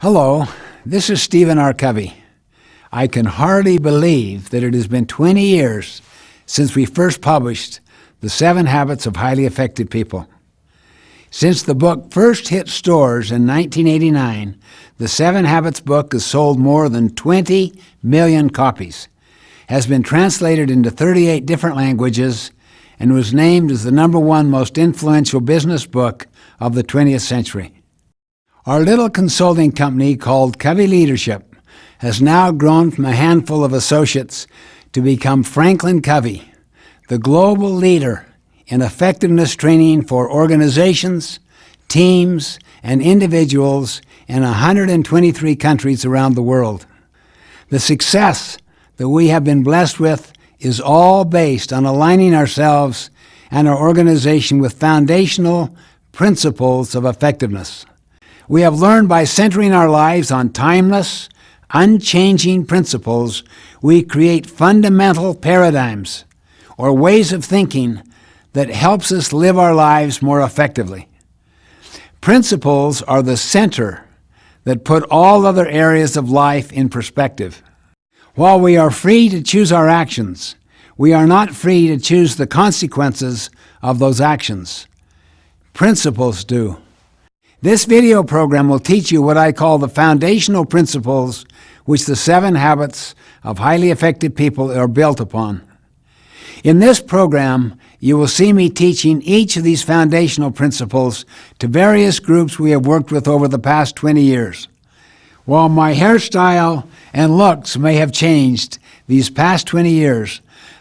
Hello, this is Stephen R. Covey. I can hardly believe that it has been 20 years since we first published The 7 Habits of Highly Effective People. Since the book first hit stores in 1989, the 7 Habits book has sold more than 20 million copies, has been translated into 38 different languages, and was named as the #1 most influential business book of the 20th century. Our little consulting company called Covey Leadership has now grown from a handful of associates to become Franklin Covey, the global leader in effectiveness training for organizations, teams, and individuals in 123 countries around the world. The success that we have been blessed with is all based on aligning ourselves and our organization with foundational principles of effectiveness. We have learned by centering our lives on timeless, unchanging principles, we create fundamental paradigms or ways of thinking that helps us live our lives more effectively. Principles are the center that put all other areas of life in perspective. While we are free to choose our actions, we are not free to choose the consequences of those actions. Principles do. This video program will teach you what I call the foundational principles which the 7 Habits of Highly Effective People are built upon. In this program, you will see me teaching each of these foundational principles to various groups we have worked with over the past 20 years. While my hairstyle and looks may have changed these past 20 years,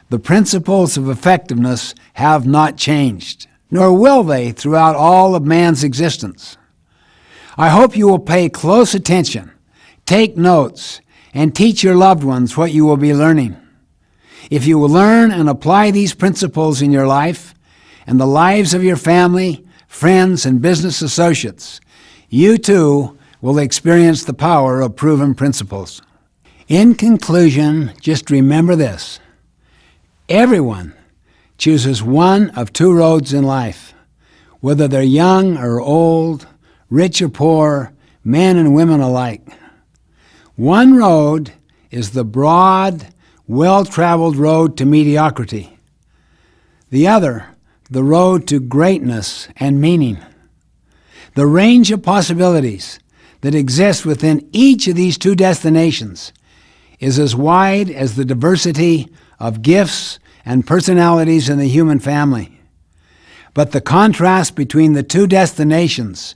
the principles of effectiveness have not changed, nor will they throughout all of man's existence. I hope you will pay close attention, take notes, and teach your loved ones what you will be learning. If you will learn and apply these principles in your life and the lives of your family, friends, and business associates, you too will experience the power of proven principles. In conclusion, just remember this. Everyone chooses one of 2 roads in life, whether they're young or old, rich or poor, men and women alike. One road is the broad, well-traveled road to mediocrity. The other, the road to greatness and meaning. The range of possibilities that exist within each of these 2 destinations is as wide as the diversity of gifts and personalities in the human family. But the contrast between the 2 destinations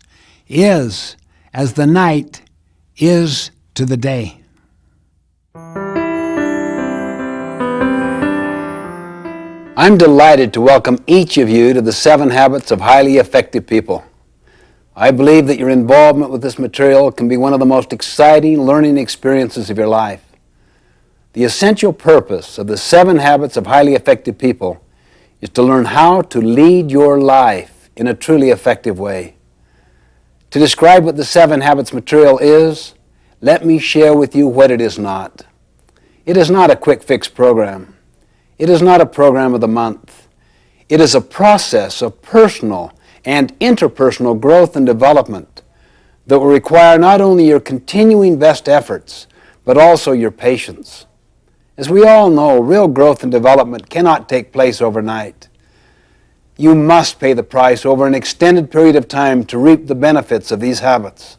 is as the night is to the day. I'm delighted to welcome each of you to the 7 Habits of Highly Effective People. I believe that your involvement with this material can be one of the most exciting learning experiences of your life. The essential purpose of the 7 Habits of Highly Effective People is to learn how to lead your life in a truly effective way. To describe what the 7 Habits material is, let me share with you what it is not. It is not a quick fix program. It is not a program of the month. It is a process of personal and interpersonal growth and development that will require not only your continuing best efforts, but also your patience. As we all know, real growth and development cannot take place overnight. You must pay the price over an extended period of time to reap the benefits of these habits.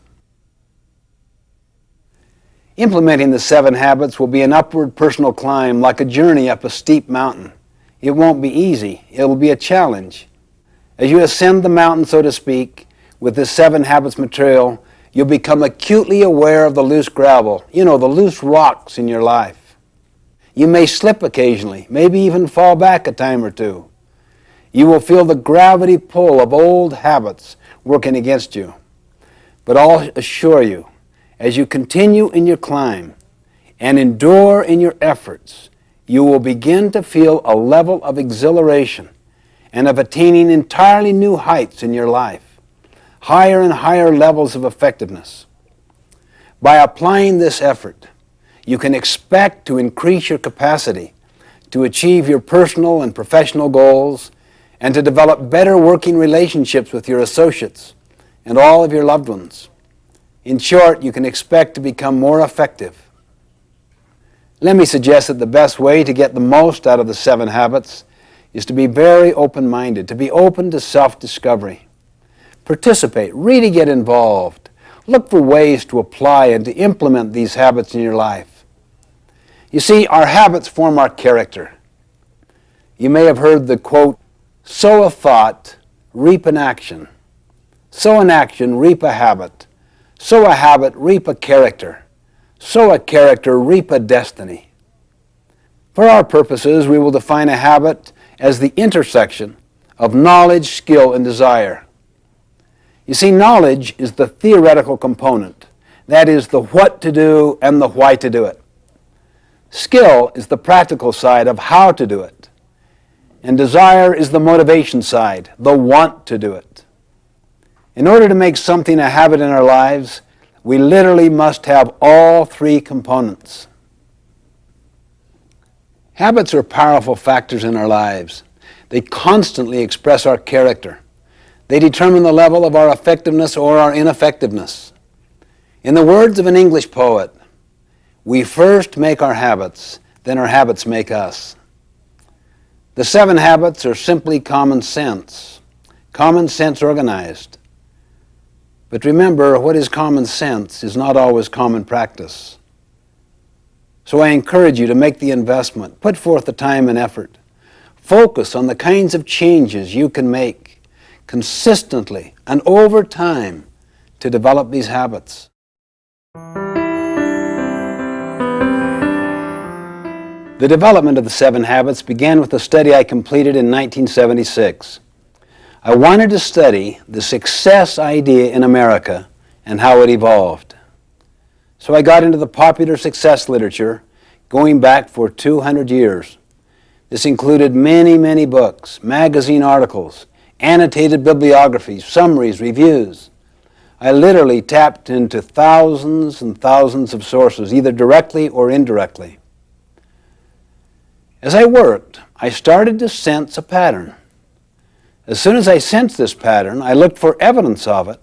Implementing the 7 habits will be an upward personal climb like a journey up a steep mountain. It won't be easy. It will be a challenge. As you ascend the mountain, so to speak, with this 7 habits material, you'll become acutely aware of the loose gravel, the loose rocks in your life. You may slip occasionally, maybe even fall back a time or 2. You will feel the gravity pull of old habits working against you. But I'll assure you, as you continue in your climb and endure in your efforts, you will begin to feel a level of exhilaration and of attaining entirely new heights in your life, higher and higher levels of effectiveness. By applying this effort, you can expect to increase your capacity to achieve your personal and professional goals and to develop better working relationships with your associates and all of your loved ones. In short, you can expect to become more effective. Let me suggest that the best way to get the most out of the 7 habits is to be very open-minded, to be open to self-discovery. Participate, really get involved. Look for ways to apply and to implement these habits in your life. You see, our habits form our character. You may have heard the quote, "Sow a thought, reap an action. Sow an action, reap a habit. Sow a habit, reap a character. Sow a character, reap a destiny." For our purposes, we will define a habit as the intersection of knowledge, skill, and desire. You see, knowledge is the theoretical component. That is the what to do and the why to do it. Skill is the practical side of how to do it. And desire is the motivation side, the want to do it. In order to make something a habit in our lives, we literally must have all 3 components. Habits are powerful factors in our lives. They constantly express our character. They determine the level of our effectiveness or our ineffectiveness. In the words of an English poet, we first make our habits, then our habits make us. The 7 habits are simply common sense organized. But remember, what is common sense is not always common practice. So I encourage you to make the investment, put forth the time and effort. Focus on the kinds of changes you can make consistently and over time to develop these habits. The development of the 7 habits began with a study I completed in 1976. I wanted to study the success idea in America and how it evolved. So I got into the popular success literature going back for 200 years. This included many, many books, magazine articles, annotated bibliographies, summaries, reviews. I literally tapped into thousands and thousands of sources, either directly or indirectly. As I worked, I started to sense a pattern. As soon as I sensed this pattern, I looked for evidence of it,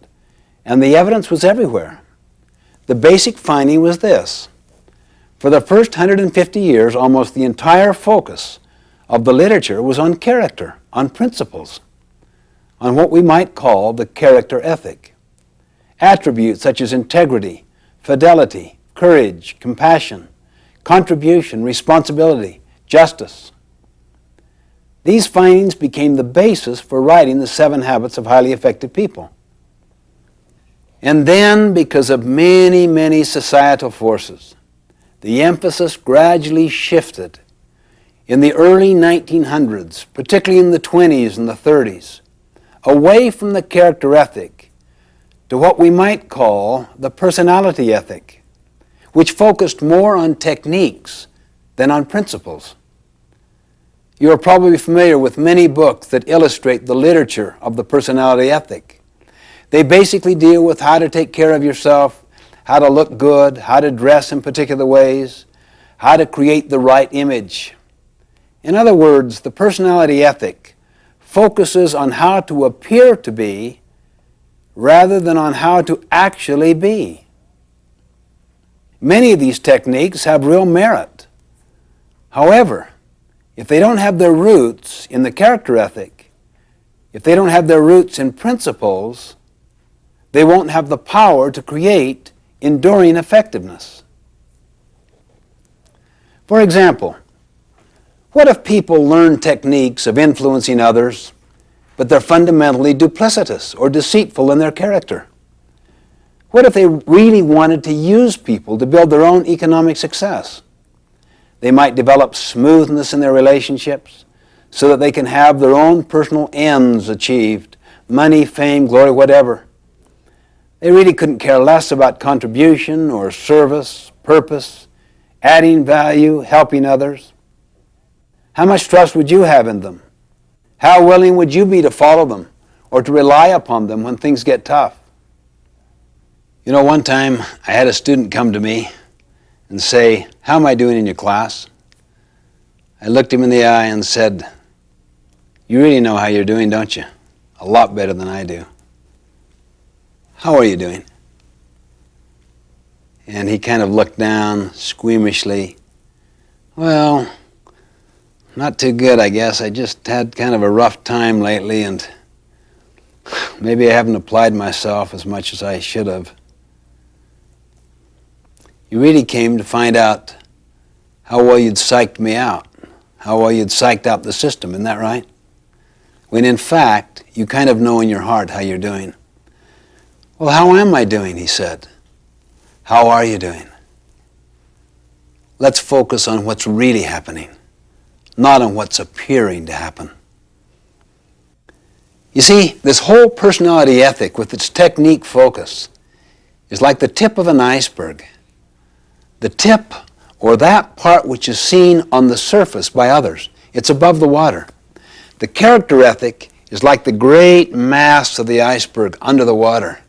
and the evidence was everywhere. The basic finding was this. For the first 150 years, almost the entire focus of the literature was on character, on principles, on what we might call the character ethic. Attributes such as integrity, fidelity, courage, compassion, contribution, responsibility, justice. These findings became the basis for writing the 7 Habits of Highly Effective People. And then, because of many, many societal forces, the emphasis gradually shifted in the early 1900s, particularly in the 20s and the 30s, away from the character ethic to what we might call the personality ethic, which focused more on techniques than on principles. You are probably familiar with many books that illustrate the literature of the personality ethic. They basically deal with how to take care of yourself, how to look good, how to dress in particular ways, how to create the right image. In other words, the personality ethic focuses on how to appear to be rather than on how to actually be. Many of these techniques have real merit. However, if they don't have their roots in the character ethic, if they don't have their roots in principles, they won't have the power to create enduring effectiveness. For example, what if people learn techniques of influencing others, but they're fundamentally duplicitous or deceitful in their character? What if they really wanted to use people to build their own economic success? They might develop smoothness in their relationships so that they can have their own personal ends achieved, money, fame, glory, whatever. They really couldn't care less about contribution or service, purpose, adding value, helping others. How much trust would you have in them? How willing would you be to follow them or to rely upon them when things get tough? You know, one time I had a student come to me and say, "How am I doing in your class?" I looked him in the eye and said, "You really know how you're doing, don't you? A lot better than I do. How are you doing?" And he kind of looked down squeamishly. Well, not too good, I guess. I just had kind of a rough time lately, and maybe I haven't applied myself as much as I should have. You really came to find out how well you'd psyched me out, how well you'd psyched out the system, isn't that right? When in fact, you kind of know in your heart how you're doing. Well, how am I doing, he said. How are you doing? Let's focus on what's really happening, not on what's appearing to happen. You see, this whole personality ethic with its technique focus is like the tip of an iceberg. The tip, or that part which is seen on the surface by others. It's above the water. The character ethic is like the great mass of the iceberg under the water.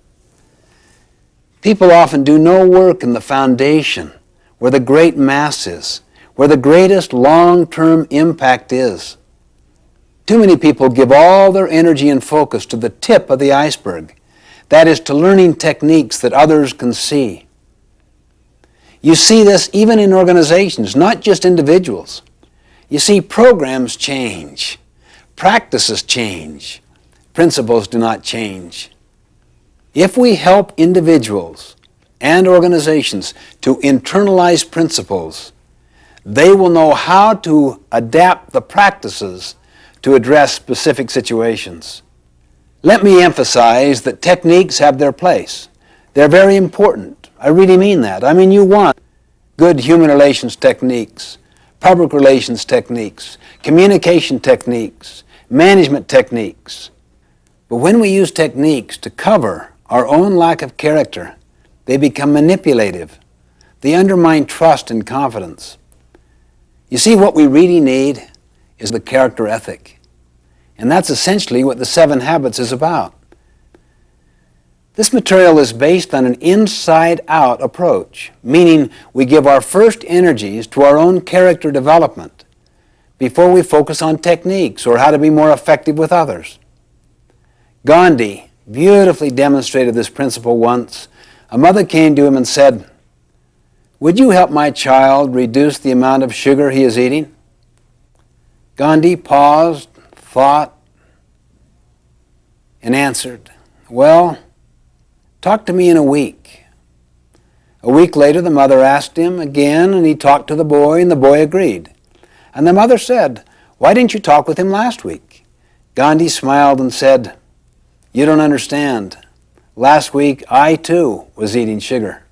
People often do no work in the foundation where the great mass is, where the greatest long-term impact is. Too many people give all their energy and focus to the tip of the iceberg. That is, to learning techniques that others can see. You see this even in organizations, not just individuals. You see, programs change. Practices change. Principles do not change. If we help individuals and organizations to internalize principles, they will know how to adapt the practices to address specific situations. Let me emphasize that techniques have their place. They're very important. I really mean that. I mean, you want good human relations techniques, public relations techniques, communication techniques, management techniques. But when we use techniques to cover our own lack of character, they become manipulative. They undermine trust and confidence. You see, what we really need is the character ethic. And that's essentially what the 7 Habits is about. This material is based on an inside-out approach, meaning we give our first energies to our own character development before we focus on techniques or how to be more effective with others. Gandhi beautifully demonstrated this principle once. A mother came to him and said, "Would you help my child reduce the amount of sugar he is eating?" Gandhi paused, thought, and answered, "Well, talk to me in a week." A week later, the mother asked him again, and he talked to the boy, and the boy agreed. And the mother said, "Why didn't you talk with him last week?" Gandhi smiled and said, "You don't understand. Last week, I too was eating sugar."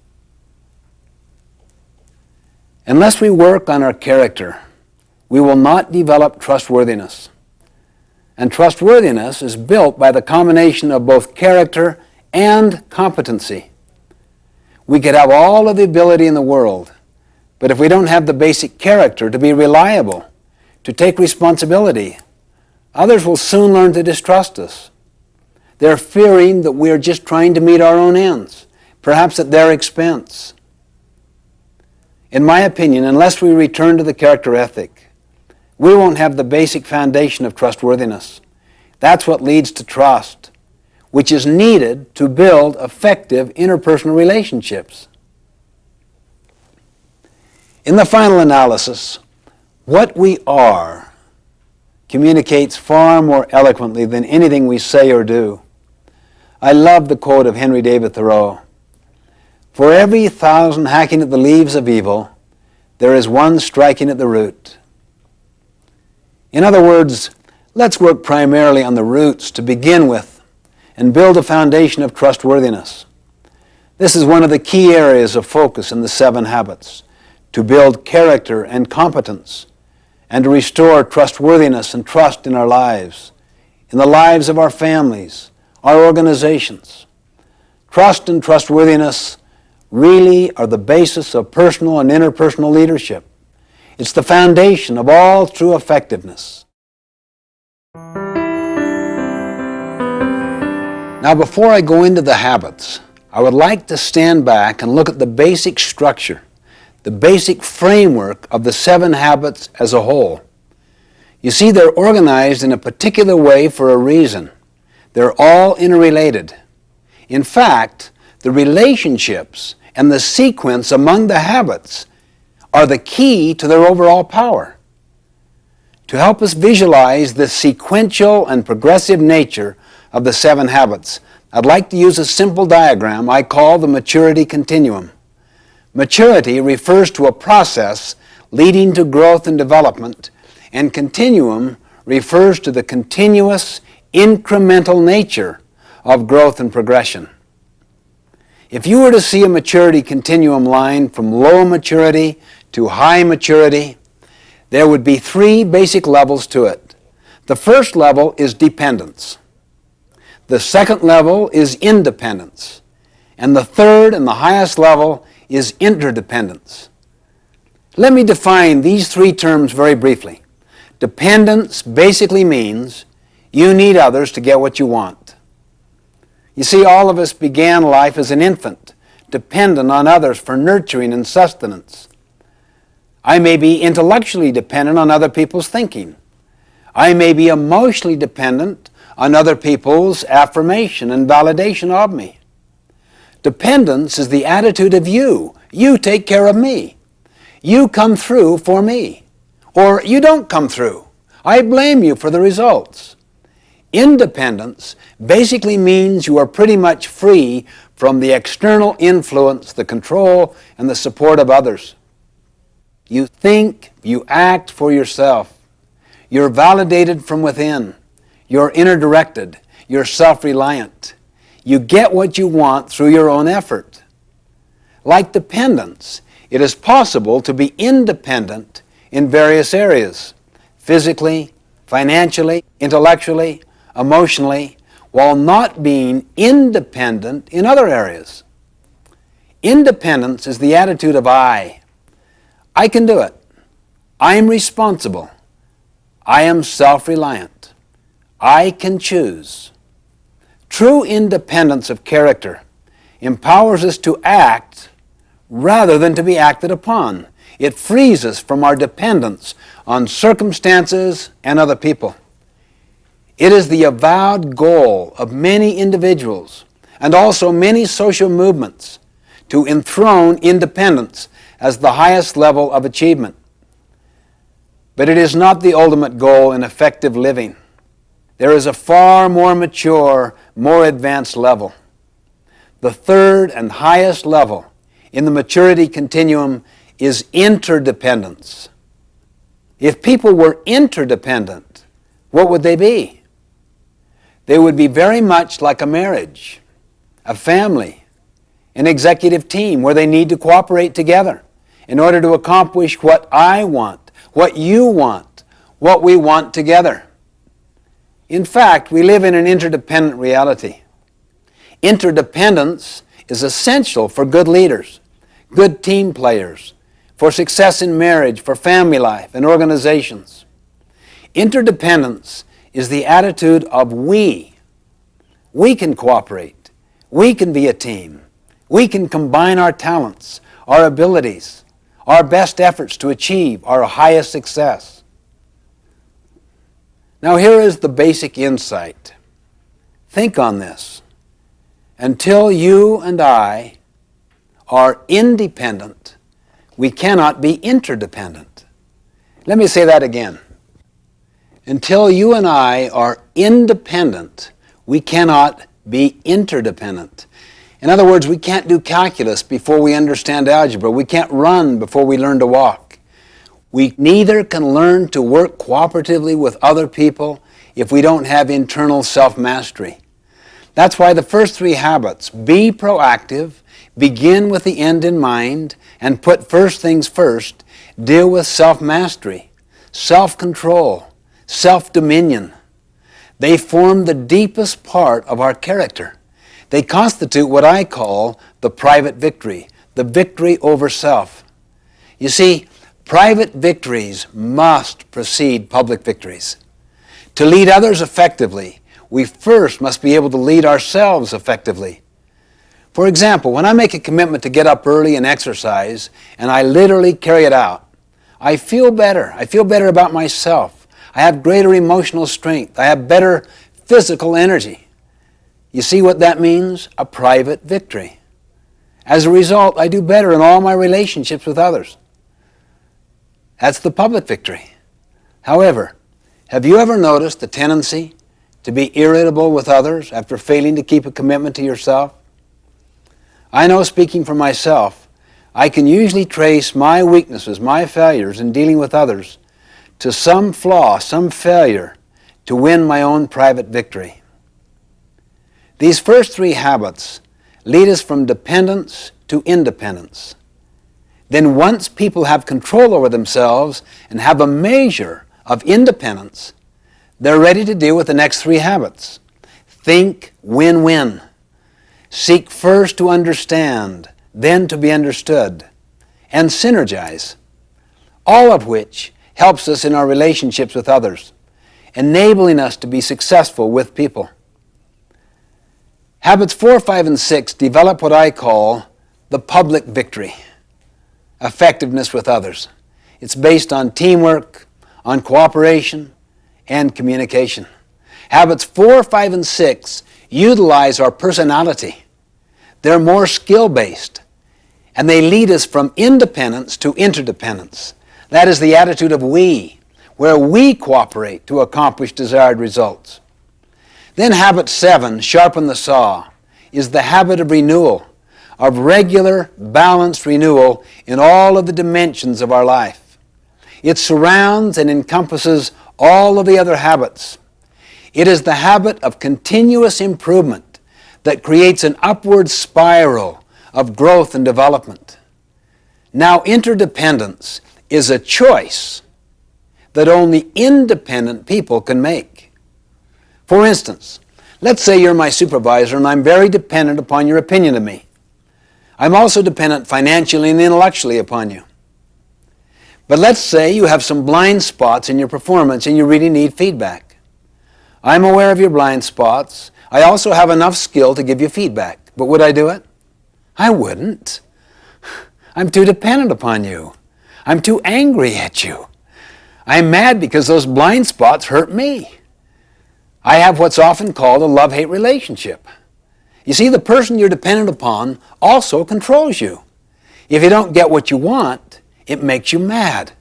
Unless we work on our character, we will not develop trustworthiness. And trustworthiness is built by the combination of both character and competency. We could have all of the ability in the world, but if we don't have the basic character to be reliable, to take responsibility, others will soon learn to distrust us. They're fearing that we are just trying to meet our own ends, perhaps at their expense. In my opinion, unless we return to the character ethic, we won't have the basic foundation of trustworthiness. That's what leads to trust, which is needed to build effective interpersonal relationships. In the final analysis, what we are communicates far more eloquently than anything we say or do. I love the quote of Henry David Thoreau. "For every 1,000 hacking at the leaves of evil, there is one striking at the root." In other words, let's work primarily on the roots to begin with and build a foundation of trustworthiness. This is one of the key areas of focus in the 7 Habits, to build character and competence and to restore trustworthiness and trust in our lives, in the lives of our families, our organizations. Trust and trustworthiness really are the basis of personal and interpersonal leadership. It's the foundation of all true effectiveness. Now, before I go into the habits, I would like to stand back and look at the basic structure, the basic framework of the 7 Habits as a whole. You see, they're organized in a particular way for a reason. They're all interrelated. In fact, the relationships and the sequence among the habits are the key to their overall power. To help us visualize the sequential and progressive nature of the 7 habits, I'd like to use a simple diagram I call the maturity continuum. Maturity refers to a process leading to growth and development, and continuum refers to the continuous, incremental nature of growth and progression. If you were to see a maturity continuum line from low maturity to high maturity, there would be 3 basic levels to it. The first level is dependence. The second level is independence. And the third and the highest level is interdependence. Let me define these 3 terms very briefly. Dependence basically means you need others to get what you want. You see, all of us began life as an infant, dependent on others for nurturing and sustenance. I may be intellectually dependent on other people's thinking. I may be emotionally dependent on other people's affirmation and validation of me. Dependence is the attitude of you. You take care of me. You come through for me. Or you don't come through. I blame you for the results. Independence basically means you are pretty much free from the external influence, the control, and the support of others. You think, you act for yourself. You're validated from within. You're inner-directed. You're self-reliant. You get what you want through your own effort. Like dependence, it is possible to be independent in various areas, physically, financially, intellectually, emotionally, while not being independent in other areas. Independence is the attitude of I. I can do it. I am responsible. I am self-reliant. I can choose. True independence of character empowers us to act rather than to be acted upon. It frees us from our dependence on circumstances and other people. It is the avowed goal of many individuals and also many social movements to enthrone independence as the highest level of achievement. But it is not the ultimate goal in effective living. There is a far more mature, more advanced level. The third and highest level in the maturity continuum is interdependence. If people were interdependent, what would they be? They would be very much like a marriage, a family, an executive team where they need to cooperate together in order to accomplish what I want, what you want, what we want together. In fact, we live in an interdependent reality. Interdependence is essential for good leaders, good team players, for success in marriage, for family life, and organizations. Interdependence is the attitude of we. We can cooperate. We can be a team. We can combine our talents, our abilities, our best efforts to achieve our highest success. Now here is the basic insight. Think on this. Until you and I are independent, we cannot be interdependent. Let me say that again. Until you and I are independent, we cannot be interdependent. In other words, we can't do calculus before we understand algebra. We can't run before we learn to walk. We neither can learn to work cooperatively with other people if we don't have internal self-mastery. That's why the first 3 habits, be proactive, begin with the end in mind, and put first things first, deal with self-mastery, self-control, self-dominion. They form the deepest part of our character. They constitute what I call the private victory, the victory over self. You see, private victories must precede public victories. To lead others effectively, we first must be able to lead ourselves effectively. For example, when I make a commitment to get up early and exercise, and I literally carry it out, I feel better. I feel better about myself. I have greater emotional strength. I have better physical energy. You see what that means? A private victory. As a result, I do better in all my relationships with others. That's the public victory. However, have you ever noticed the tendency to be irritable with others after failing to keep a commitment to yourself? I know, speaking for myself, I can usually trace my weaknesses, my failures in dealing with others to some flaw, some failure to win my own private victory. These first three habits lead us from dependence to independence. Then once people have control over themselves and have a measure of independence, they're ready to deal with the next three habits. Think win-win. Seek first to understand, then to be understood, and synergize, all of which helps us in our relationships with others, enabling us to be successful with people. Habits 4, 5, and 6 develop what I call the public victory, effectiveness with others. It's based on teamwork, on cooperation, and communication. Habits 4, 5, and 6 utilize our personality. They're more skill-based, and they lead us from independence to interdependence. That is the attitude of we, where we cooperate to accomplish desired results. Then habit 7, sharpen the saw, is the habit of renewal, of regular, balanced renewal in all of the dimensions of our life. It surrounds and encompasses all of the other habits. It is the habit of continuous improvement that creates an upward spiral of growth and development. Now, interdependence is a choice that only independent people can make. For instance, let's say you're my supervisor and I'm very dependent upon your opinion of me. I'm also dependent financially and intellectually upon you. But let's say you have some blind spots in your performance and you really need feedback. I'm aware of your blind spots. I also have enough skill to give you feedback. But would I do it? I wouldn't. I'm too dependent upon you. I'm too angry at you. I'm mad because those blind spots hurt me. I have what's often called a love-hate relationship. You see, the person you're dependent upon also controls you. If you don't get what you want, it makes you mad.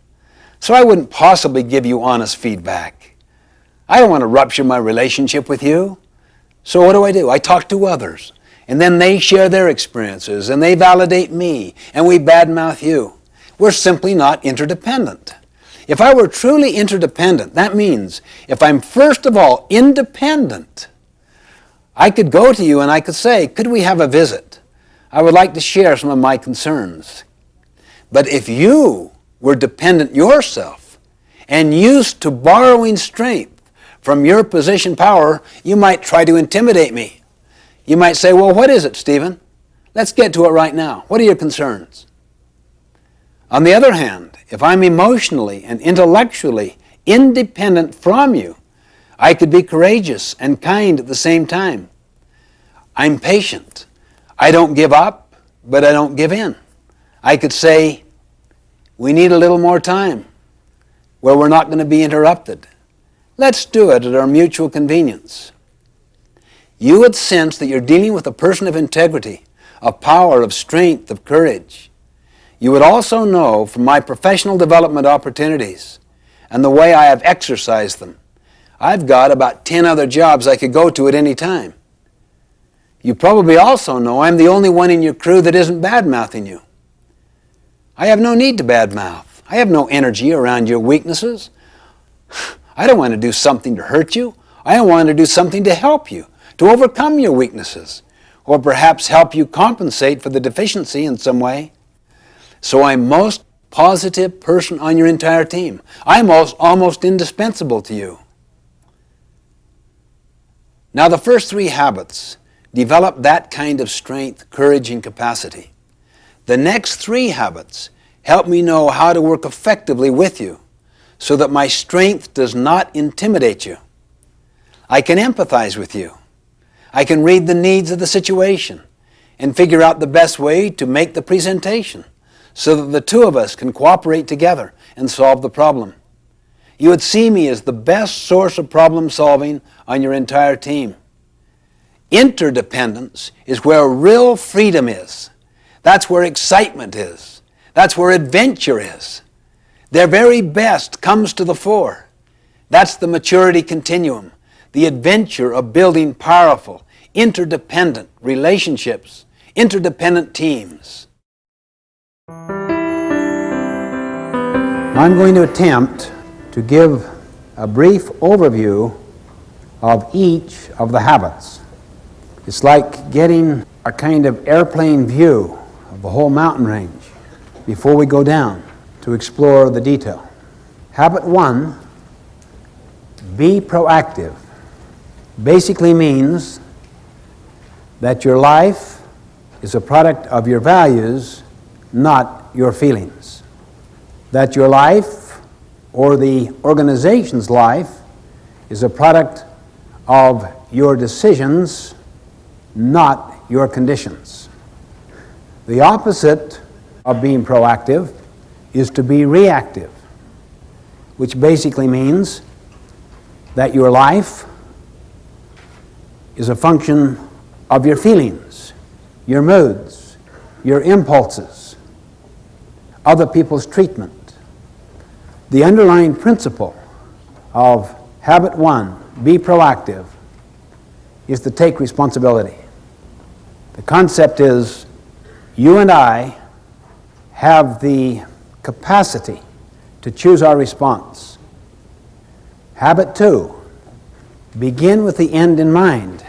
So I wouldn't possibly give you honest feedback. I don't want to rupture my relationship with you. So what do? I talk to others, and then they share their experiences, and they validate me, and we badmouth you. We're simply not interdependent. If I were truly interdependent, that means if I'm first of all independent, I could go to you and I could say, could we have a visit? I would like to share some of my concerns. But if you were dependent yourself and used to borrowing strength from your position power, you might try to intimidate me. You might say, well, what is it, Stephen? Let's get to it right now. What are your concerns? On the other hand, if I'm emotionally and intellectually independent from you, I could be courageous and kind at the same time. I'm patient. I don't give up, but I don't give in. I could say, we need a little more time where we're not going to be interrupted. Let's do it at our mutual convenience. You would sense that you're dealing with a person of integrity, of power, of strength, of courage. You would also know from my professional development opportunities and the way I have exercised them, I've got about 10 other jobs I could go to at any time. You probably also know I'm the only one in your crew that isn't bad-mouthing you. I have no need to badmouth. I have no energy around your weaknesses. I don't want to do something to hurt you. I want to do something to help you, to overcome your weaknesses, or perhaps help you compensate for the deficiency in some way. So I'm most positive person on your entire team. I'm almost indispensable to you. Now, the first three habits develop that kind of strength, courage, and capacity. The next three habits help me know how to work effectively with you so that my strength does not intimidate you. I can empathize with you. I can read the needs of the situation and figure out the best way to make the presentation so that the two of us can cooperate together and solve the problem. You would see me as the best source of problem solving on your entire team. Interdependence is where real freedom is. That's where excitement is. That's where adventure is. Their very best comes to the fore. That's the maturity continuum, the adventure of building powerful, interdependent relationships, interdependent teams. I'm going to attempt to give a brief overview of each of the habits. It's like getting a kind of airplane view of the whole mountain range before we go down to explore the detail. Habit 1, be proactive, basically means that your life is a product of your values, not your feelings. That your life, or the organization's life, is a product of your decisions, not your conditions. The opposite of being proactive is to be reactive, which basically means that your life is a function of your feelings, your moods, your impulses, other people's treatment. The underlying principle of habit 1, be proactive, is to take responsibility. The concept is you and I have the capacity to choose our response. Habit 2, begin with the end in mind,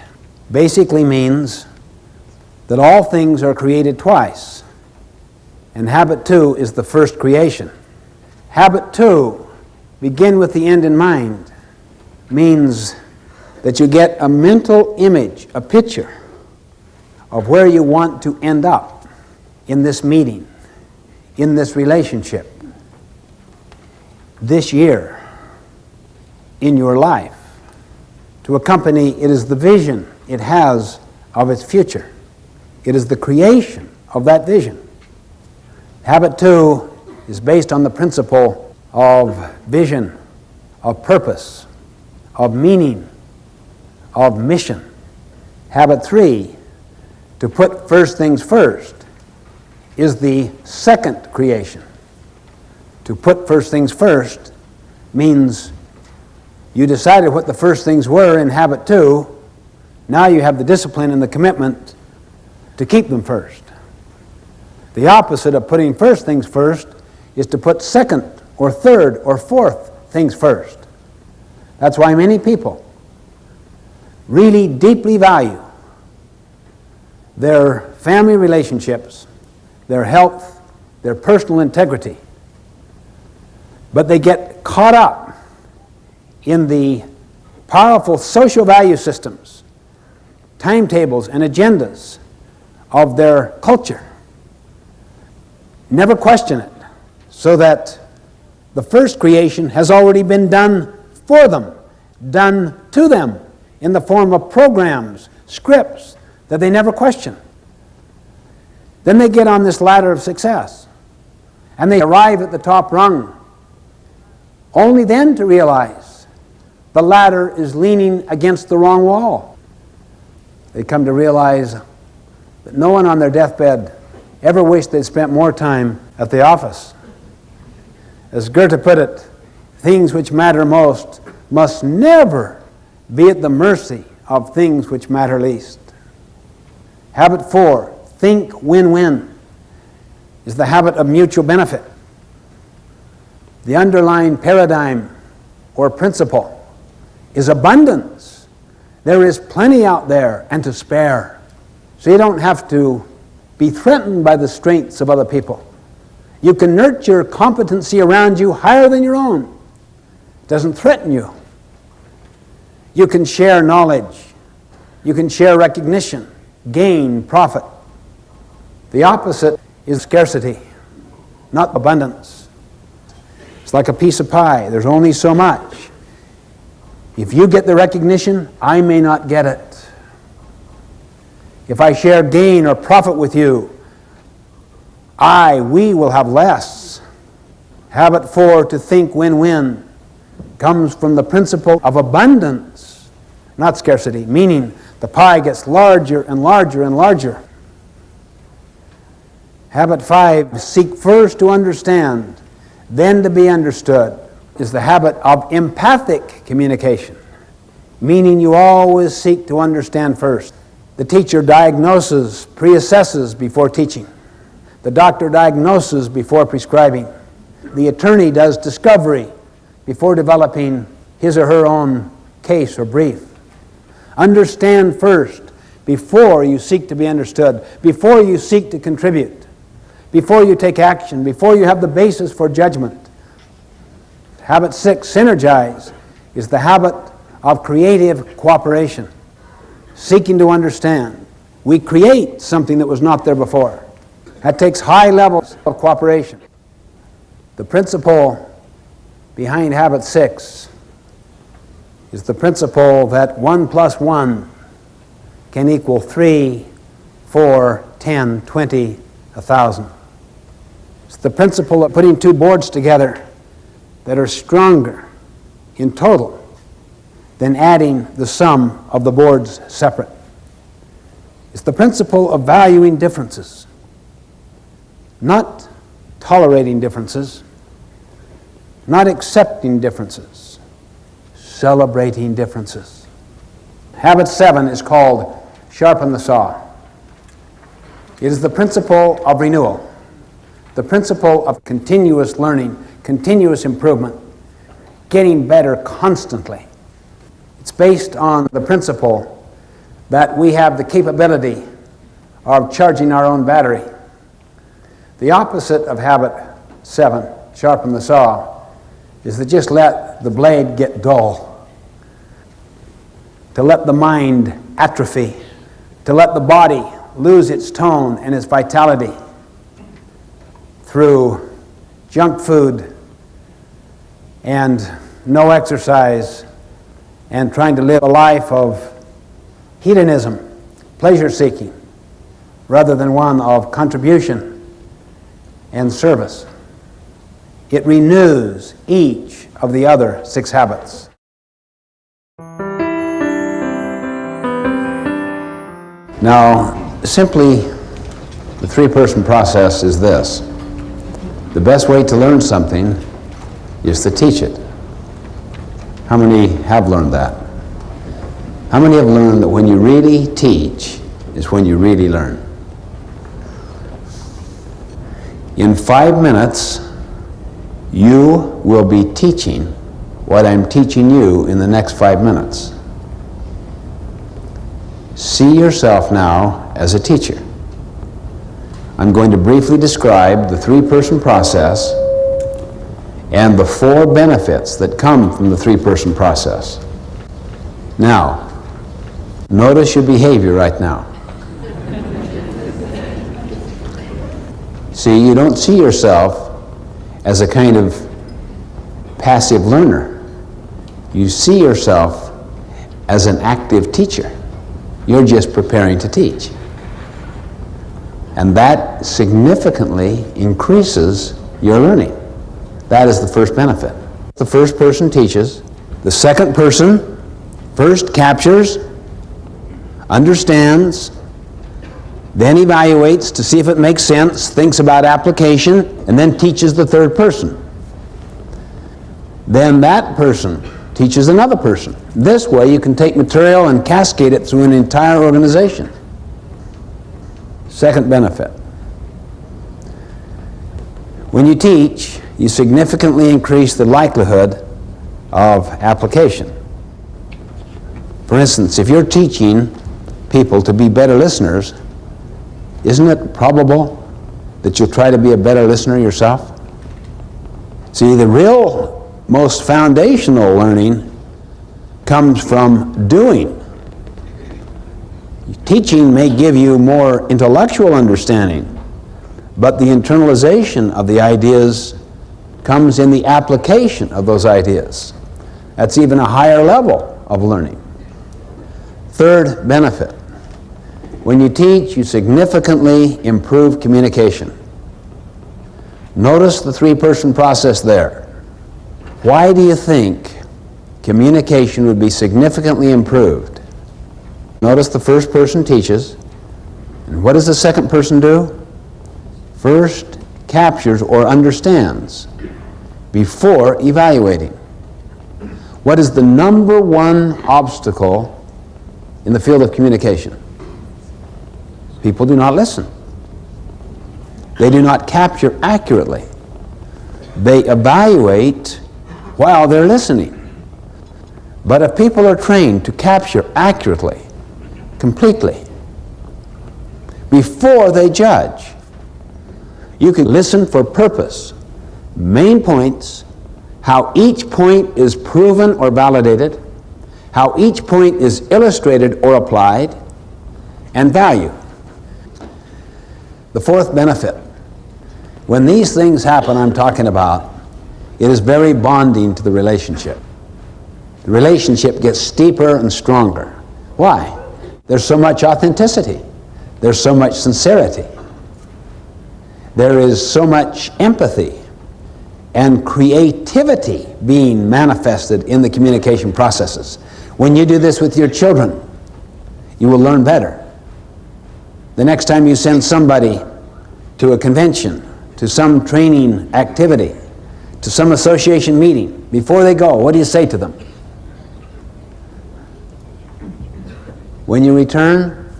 basically means that all things are created twice, and habit 2 is the first creation. Habit 2, begin with the end in mind, means that you get a mental image, a picture of where you want to end up in this meeting, in this relationship, this year, in your life. To a company, it is the vision it has of its future. It is the creation of that vision. Habit 2 is based on the principle of vision, of purpose, of meaning, of mission. Habit 3, to put first things first, is the second creation. To put first things first means you decided what the first things were in habit 2. Now you have the discipline and the commitment to keep them first. The opposite of putting first things first is to put second or third or fourth things first. That's why many people really deeply value their family relationships, their health, their personal integrity, but they get caught up in the powerful social value systems, timetables, and agendas of their culture. Never question it, so that the first creation has already been done for them, done to them in the form of programs, scripts that they never question. Then they get on this ladder of success, and they arrive at the top rung, only then to realize the ladder is leaning against the wrong wall. They come to realize that no one on their deathbed ever wished they'd spent more time at the office. As Goethe put it, things which matter most must never be at the mercy of things which matter least. Habit 4, think win-win, is the habit of mutual benefit. The underlying paradigm or principle is abundance. There is plenty out there and to spare. So you don't have to be threatened by the strengths of other people. You can nurture competency around you higher than your own. It doesn't threaten you. You can share knowledge. You can share recognition, gain, profit. The opposite is scarcity, not abundance. It's like a piece of pie. There's only so much. If you get the recognition, I may not get it. If I share gain or profit with you, we will have less. Habit 4, to think win-win, comes from the principle of abundance, not scarcity, meaning the pie gets larger and larger and larger. Habit 5, seek first to understand, then to be understood, is the habit of empathic communication, meaning you always seek to understand first. The teacher diagnoses, pre-assesses before teaching. The doctor diagnoses before prescribing. The attorney does discovery before developing his or her own case or brief. Understand first before you seek to be understood, before you seek to contribute, before you take action, before you have the basis for judgment. Habit 6, synergize, is the habit of creative cooperation, seeking to understand. We create something that was not there before. That takes high levels of cooperation. The principle behind habit 6 is the principle that 1 plus 1 can equal 3, 4, 10, 20, 1,000. It's the principle of putting two boards together that are stronger in total than adding the sum of the boards separate. It's the principle of valuing differences, not tolerating differences, not accepting differences, celebrating differences. Habit 7 is called sharpen the saw. It is the principle of renewal, the principle of continuous learning, continuous improvement, getting better constantly. It's based on the principle that we have the capability of charging our own battery. The opposite of habit 7, sharpen the saw, is to just let the blade get dull, to let the mind atrophy, to let the body lose its tone and its vitality through junk food and no exercise and trying to live a life of hedonism, pleasure-seeking, rather than one of contribution and service. It renews each of the other 6 habits. Now, simply, the 3-person process is this. The best way to learn something is to teach it. How many have learned that? How many have learned that when you really teach is when you really learn? In 5 minutes, you will be teaching what I'm teaching you in the next 5 minutes. See yourself now as a teacher. I'm going to briefly describe the 3-person process and the 4 benefits that come from the 3-person process. Now, notice your behavior right now. See, you don't see yourself as a kind of passive learner. You see yourself as an active teacher. You're just preparing to teach. And that significantly increases your learning. That is the first benefit. The first person teaches. The second person first captures, understands, then evaluates to see if it makes sense, thinks about application, and then teaches the third person. Then that person teaches another person. This way you can take material and cascade it through an entire organization. Second benefit. When you teach, you significantly increase the likelihood of application. For instance, if you're teaching people to be better listeners, isn't it probable that you'll try to be a better listener yourself? See, the real most foundational learning comes from doing. Teaching may give you more intellectual understanding, but the internalization of the ideas comes in the application of those ideas. That's even a higher level of learning. Third benefit. When you teach, you significantly improve communication. Notice the 3-person process there. Why do you think communication would be significantly improved? Notice the first person teaches, and what does the second person do? first captures or understands before evaluating. What is the number one obstacle in the field of communication? People do not listen. They do not capture accurately. They evaluate while they're listening. But if people are trained to capture accurately, completely, before they judge, you can listen for purpose, main points, how each point is proven or validated, how each point is illustrated or applied, and value. The fourth benefit. When these things happen I'm talking about, it is very bonding to the relationship. The relationship gets steeper and stronger. Why? There's so much authenticity. There's so much sincerity. There is so much empathy and creativity being manifested in the communication processes. When you do this with your children, you will learn better. The next time you send somebody to a convention, to some training activity, to some association meeting, before they go, what do you say to them? When you return,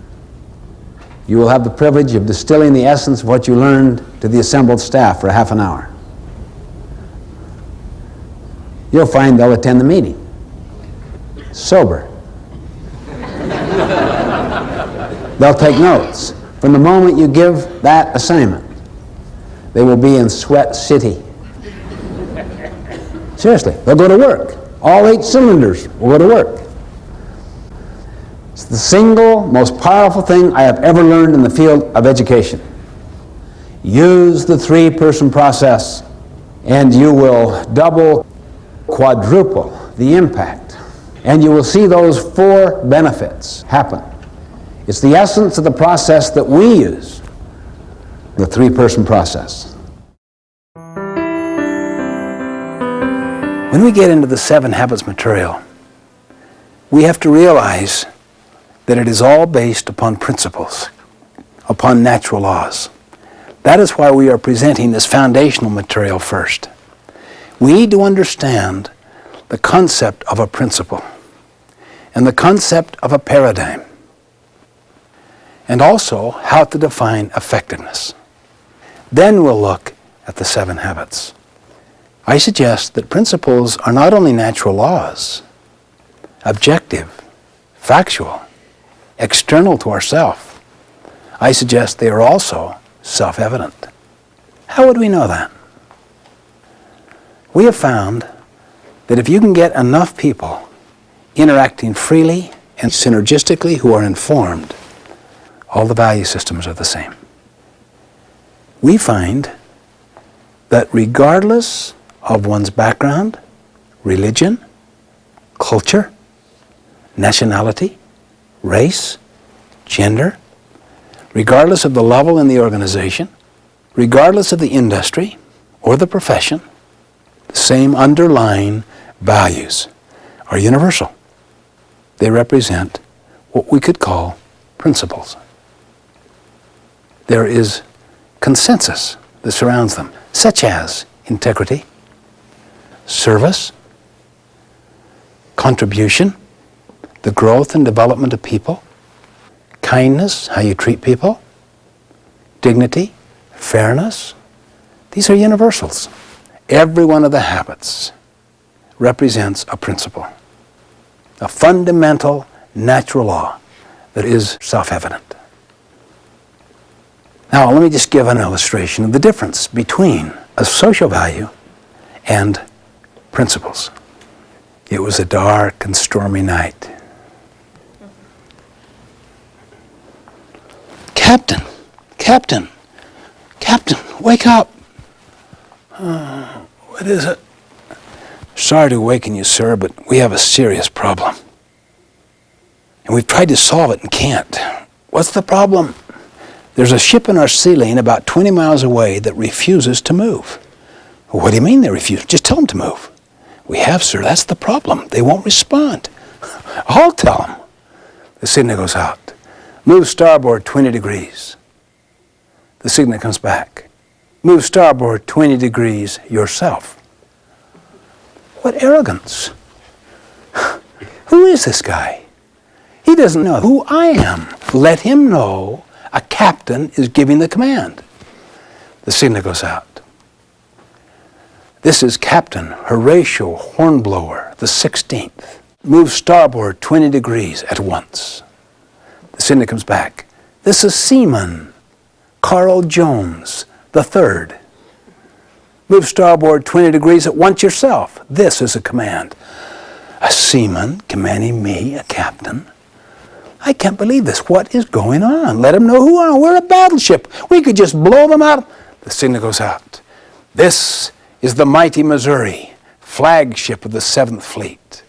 you will have the privilege of distilling the essence of what you learned to the assembled staff for half an hour. You'll find they'll attend the meeting sober. They'll take notes. From the moment you give that assignment, they will be in Sweat City. Seriously, they'll go to work. All 8 cylinders will go to work. It's the single most powerful thing I have ever learned in the field of education. Use the 3-person process and you will double, quadruple the impact. And you will see those 4 benefits happen. It's the essence of the process that we use, the 3-person process. When we get into the 7 Habits material, we have to realize that it is all based upon principles, upon natural laws. That is why we are presenting this foundational material first. We need to understand the concept of a principle and the concept of a paradigm, and also how to define effectiveness. Then we'll look at the 7 habits. I suggest that principles are not only natural laws, objective, factual, external to ourselves. I suggest they are also self-evident. How would we know that? We have found that if you can get enough people interacting freely and synergistically who are informed, all the value systems are the same. We find that regardless of one's background, religion, culture, nationality, race, gender, regardless of the level in the organization, regardless of the industry or the profession, the same underlying values are universal. They represent what we could call principles. There is consensus that surrounds them, such as integrity, service, contribution, the growth and development of people, kindness, how you treat people, dignity, fairness. These are universals. Every one of the habits represents a principle, a fundamental natural law that is self-evident. Now, let me just give an illustration of the difference between a social value and principles. It was a dark and stormy night. Captain, wake up. What is it? Sorry to awaken you, sir, but we have a serious problem. And we've tried to solve it and can't. What's the problem? There's a ship in our sea lane about 20 miles away that refuses to move. What do you mean they refuse? Just tell them to move. We have, sir. That's the problem. They won't respond. I'll tell them. The signal goes out. Move starboard 20 degrees. The signal comes back. Move starboard 20 degrees yourself. What arrogance. Who is this guy? He doesn't know who I am. Let him know a captain is giving the command. The signal goes out. This is Captain Horatio Hornblower, the 16th. Move starboard 20 degrees at once. The signal comes back. This is Seaman Carl Jones, the 3rd. Move starboard 20 degrees at once yourself. This is a command. A seaman commanding me, a captain. I can't believe this. What is going on? Let him know who I am. We're a battleship. We could just blow them out. The signal goes out. This is the mighty Missouri, flagship of the 7th Fleet.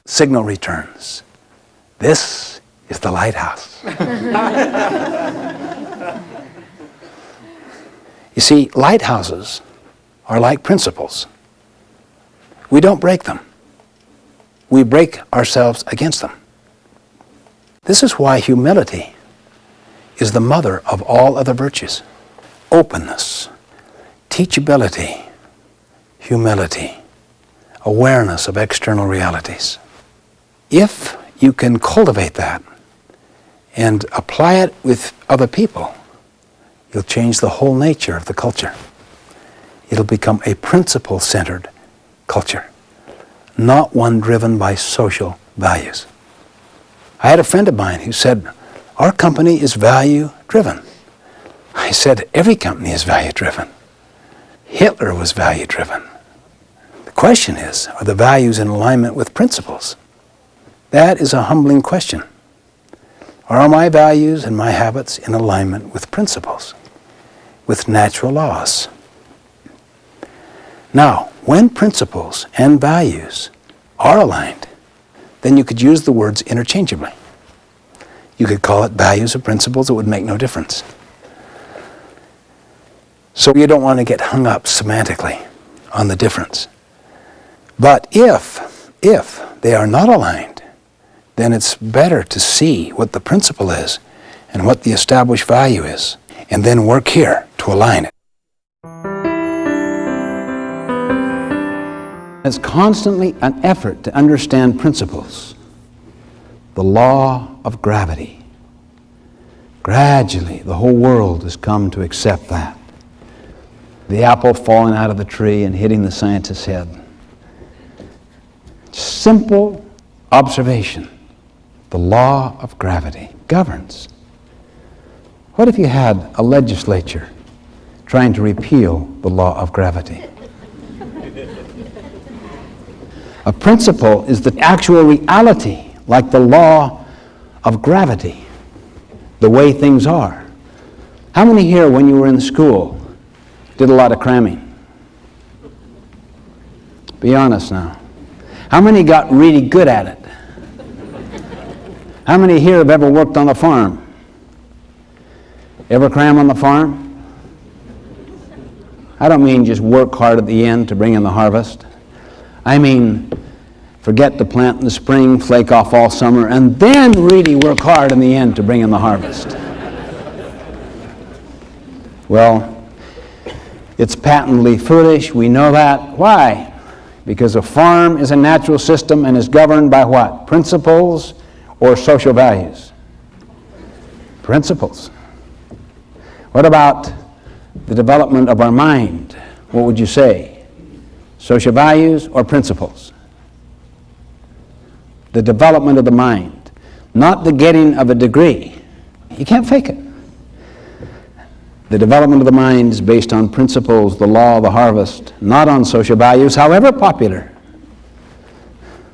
Signal returns. This is the lighthouse. You see, lighthouses are like principles. We don't break them. We break ourselves against them. This is why humility is the mother of all other virtues. Openness, teachability, humility, awareness of external realities. If you can cultivate that and apply it with other people, you'll change the whole nature of the culture. It'll become a principle-centered culture, not one driven by social values. I had a friend of mine who said, our company is value-driven. I said, every company is value-driven. Hitler was value-driven. The question is, are the values in alignment with principles? That is a humbling question. Are my values and my habits in alignment with principles, with natural laws? Now, when principles and values are aligned, then you could use the words interchangeably. You could call it values or principles, it would make no difference. So you don't want to get hung up semantically on the difference. But if they are not aligned, then it's better to see what the principle is and what the established value is, and then work here to align it. It's constantly an effort to understand principles. The law of gravity. Gradually, the whole world has come to accept that. The apple falling out of the tree and hitting the scientist's head. Simple observation. The law of gravity governs. What if you had a legislature trying to repeal the law of gravity? A principle is the actual reality, like the law of gravity, the way things are. How many here, when you were in school, did a lot of cramming? Be honest now. How many got really good at it? How many here have ever worked on a farm? Ever cram on the farm? I don't mean just work hard at the end to bring in the harvest. I mean, forget to plant in the spring, flake off all summer, and then really work hard in the end to bring in the harvest. Well, it's patently foolish. We know that. Why? Because a farm is a natural system and is governed by what? Principles or social values? Principles. What about the development of our mind? What would you say? Social values or principles? The development of the mind, not the getting of a degree. You can't fake it. The development of the mind is based on principles, the law of the harvest, not on social values, however popular.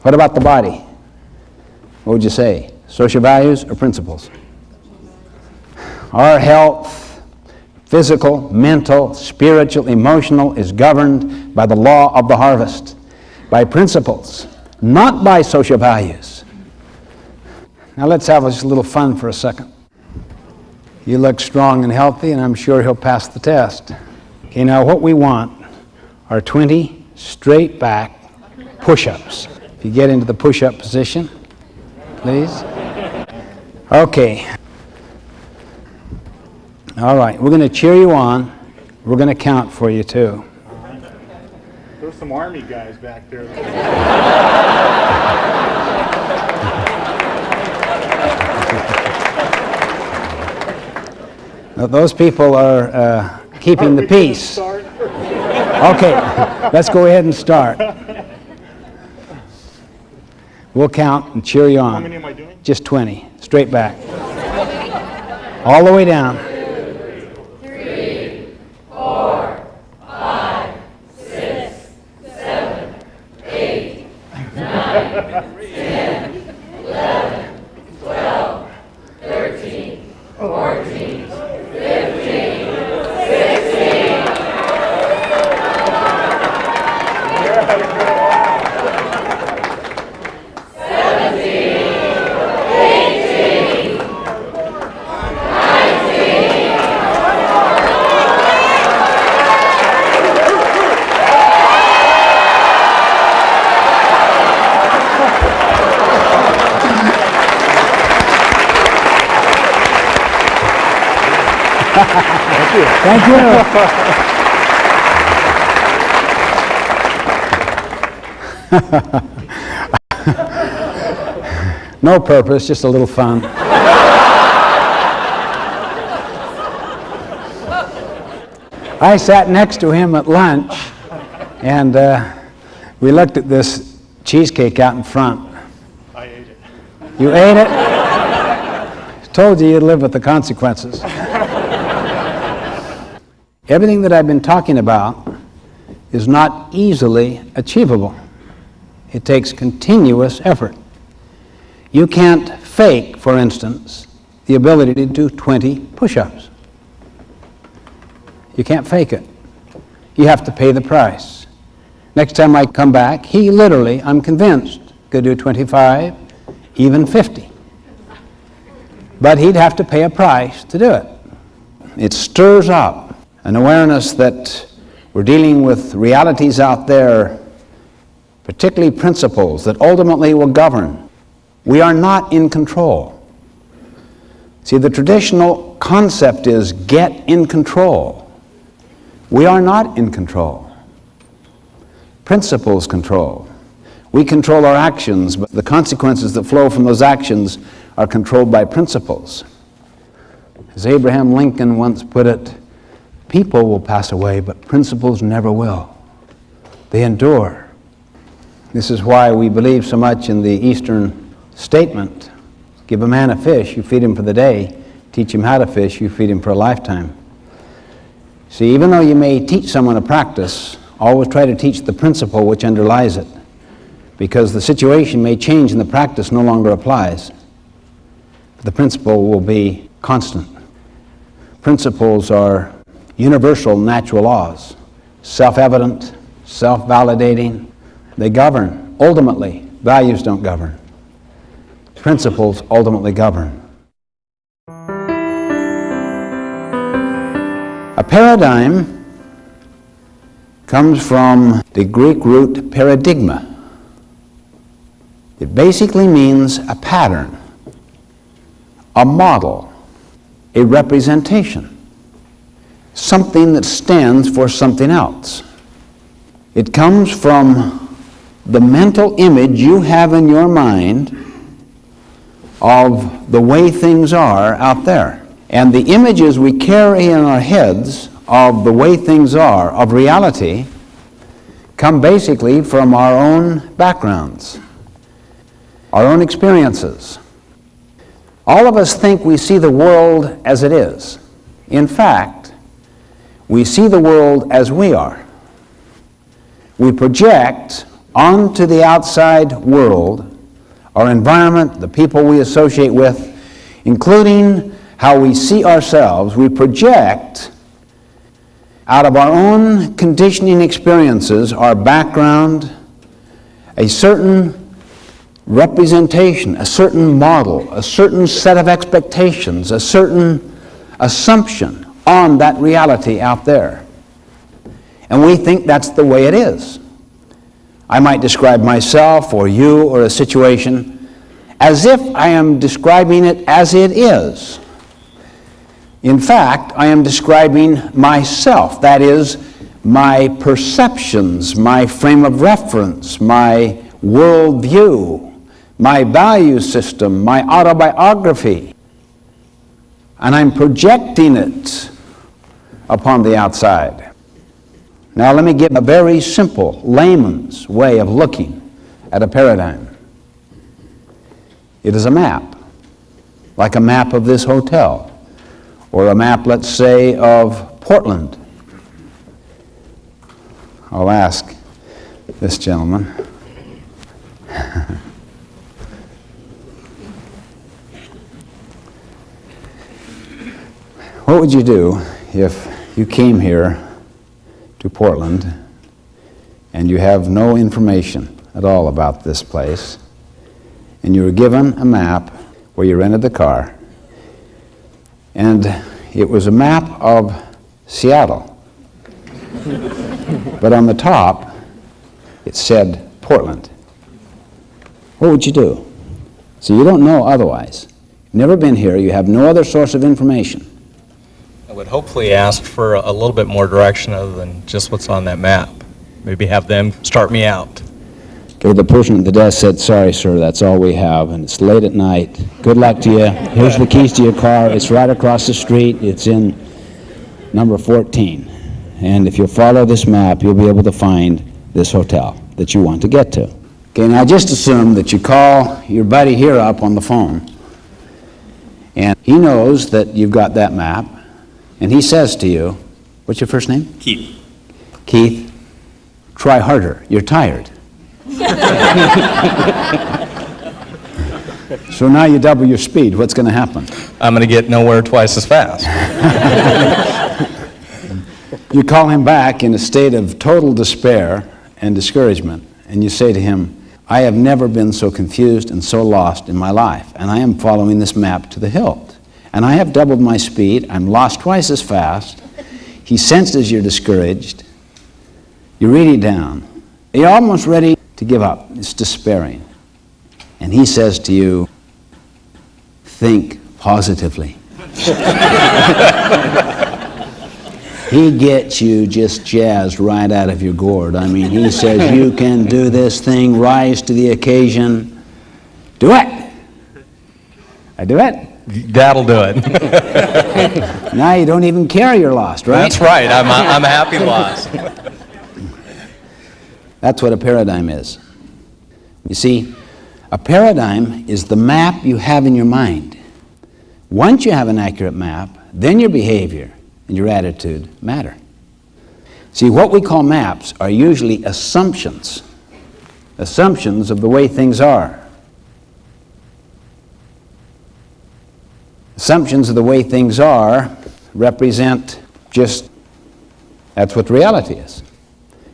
What about the body? What would you say? Social values or principles? Our health, physical, mental, spiritual, emotional, is governed by the law of the harvest, by principles, not by social values. Now let's have just a little fun for a second. You look strong and healthy, and I'm sure he'll pass the test. Okay, now what we want are 20 straight back push-ups. If you get into the push-up position, please. Okay. All right, we're going to cheer you on. We're going to count for you, too. There's some Army guys back there. Now, those people are keeping the peace. Start? Okay, let's go ahead and start. We'll count and cheer you on. How many am I doing? Just 20, straight back. All the way down. Thank you. No purpose, just a little fun. I sat next to him at lunch, and we looked at this cheesecake out in front. I ate it. You ate it? Told you you'd live with the consequences. Everything that I've been talking about is not easily achievable. It takes continuous effort. You can't fake, for instance, the ability to do 20 push-ups. You can't fake it. You have to pay the price. Next time I come back, he literally, I'm convinced, could do 25, even 50. But he'd have to pay a price to do it. It stirs up an awareness that we're dealing with realities out there, particularly principles that ultimately will govern. We are not in control. See, the traditional concept is get in control. We are not in control. Principles control. We control our actions, but the consequences that flow from those actions are controlled by principles. As Abraham Lincoln once put it, people will pass away, but principles never will. They endure. This is why we believe so much in the Eastern statement, give a man a fish, you feed him for the day. Teach him how to fish, you feed him for a lifetime. See, even though you may teach someone a practice, always try to teach the principle which underlies it, because the situation may change and the practice no longer applies. The principle will be constant. Principles are universal natural laws, self-evident, self-validating. They govern. Ultimately, values don't govern. Principles ultimately govern. A paradigm comes from the Greek root paradigma. It basically means a pattern, a model, a representation, something that stands for something else. It comes from the mental image you have in your mind of the way things are out there. And the images we carry in our heads of the way things are, of reality, come basically from our own backgrounds, our own experiences. All of us think we see the world as it is. In fact, we see the world as we are. We project onto the outside world, our environment, the people we associate with, including how we see ourselves. We project out of our own conditioning experiences, our background, a certain representation, a certain model, a certain set of expectations, a certain assumption on that reality out there. And we think that's the way it is. I might describe myself or you or a situation as if I am describing it as it is. In fact, I am describing myself. That is, my perceptions, my frame of reference, my worldview, my value system, my autobiography. And I'm projecting it upon the outside. Now let me give a very simple layman's way of looking at a paradigm. It is a map, like a map of this hotel, or a map, let's say, of Portland. I'll ask this gentleman. What would you do if you came here to Portland and you have no information at all about this place, and you were given a map where you rented the car, and it was a map of Seattle, but on the top it said Portland? What would you do? So you don't know otherwise. You've never been here, you have no other source of information. I would hopefully ask for a little bit more direction other than just what's on that map. Maybe have them start me out. Okay, the person at the desk said, "Sorry, sir, that's all we have, and it's late at night. Good luck to you. Here's the keys to your car. It's right across the street. It's in number 14. And if you follow this map, you'll be able to find this hotel that you want to get to." Okay, now just assume that you call your buddy here up on the phone, and he knows that you've got that map, and he says to you, what's your first name? Keith. Keith, try harder. You're tired. So now you double your speed. What's going to happen? I'm going to get nowhere twice as fast. You call him back in a state of total despair and discouragement, and you say to him, "I have never been so confused and so lost in my life, and I am following this map to the hilt. And I have doubled my speed. I'm lost twice as fast." He senses you're discouraged. You're really down. You're almost ready to give up. It's despairing. And he says to you, "Think positively." He gets you just jazzed right out of your gourd. I mean, he says, "You can do this thing, rise to the occasion. Do it." I do it. That'll do it. Now you don't even care you're lost, right? That's right. I'm happy lost. That's what a paradigm is. You see, a paradigm is the map you have in your mind. Once you have an accurate map, then your behavior and your attitude matter. See, what we call maps are usually assumptions of the way things are. Assumptions of the way things are represent just, that's what reality is.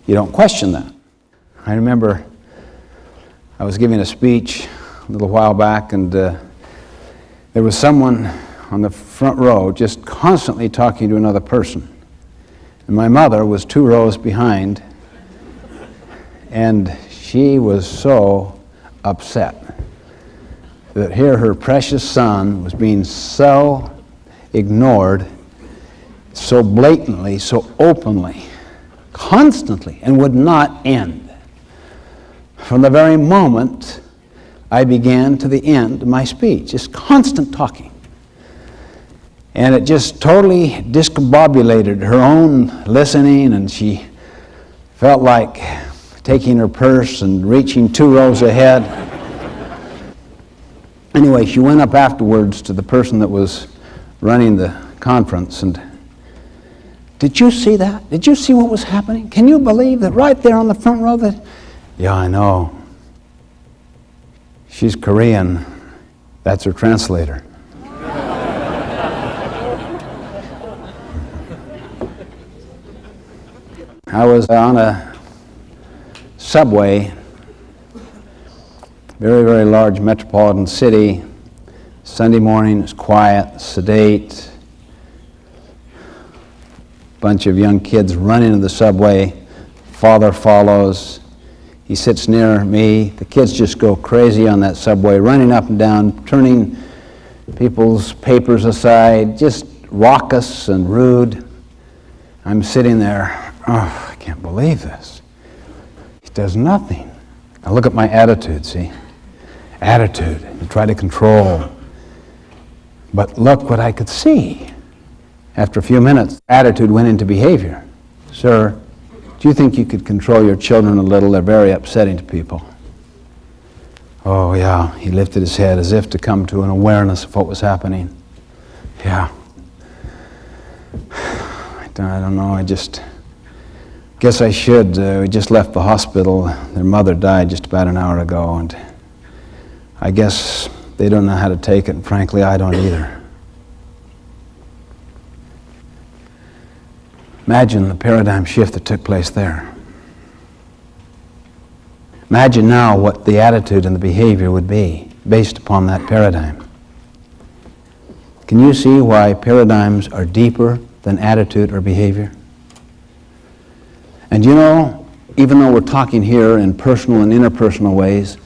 You don't question that. I remember I was giving a speech a little while back, and there was someone on the front row just constantly talking to another person. And my mother was 2 rows behind, and she was so upset that here her precious son was being so ignored, so blatantly, so openly, constantly, and would not end. From the very moment I began to the end of my speech, just constant talking. And it just totally discombobulated her own listening, and she felt like taking her purse and reaching 2 rows ahead. Anyway, she went up afterwards to the person that was running the conference, and, "Did you see that? Did you see what was happening? Can you believe that right there on the front row that..." "Yeah, I know. She's Korean. That's her translator." I was on a subway, very, very large metropolitan city. Sunday morning, it's quiet, sedate. Bunch of young kids run into the subway. Father follows. He sits near me. The kids just go crazy on that subway, running up and down, turning people's papers aside, just raucous and rude. I'm sitting there, oh, I can't believe this. He does nothing. Now look at my attitude, see? Attitude, to try to control. But look what I could see. After a few minutes, attitude went into behavior. Sir, do you think you could control your children a little? They're very upsetting to people. Oh, yeah. He lifted his head as if to come to an awareness of what was happening. Yeah. I don't know. I just guess I should. We just left the hospital. Their mother died just about an hour ago, and I guess they don't know how to take it, and frankly, I don't either. Imagine the paradigm shift that took place there. Imagine now what the attitude and the behavior would be based upon that paradigm. Can you see why paradigms are deeper than attitude or behavior? And you know, even though we're talking here in personal and interpersonal ways,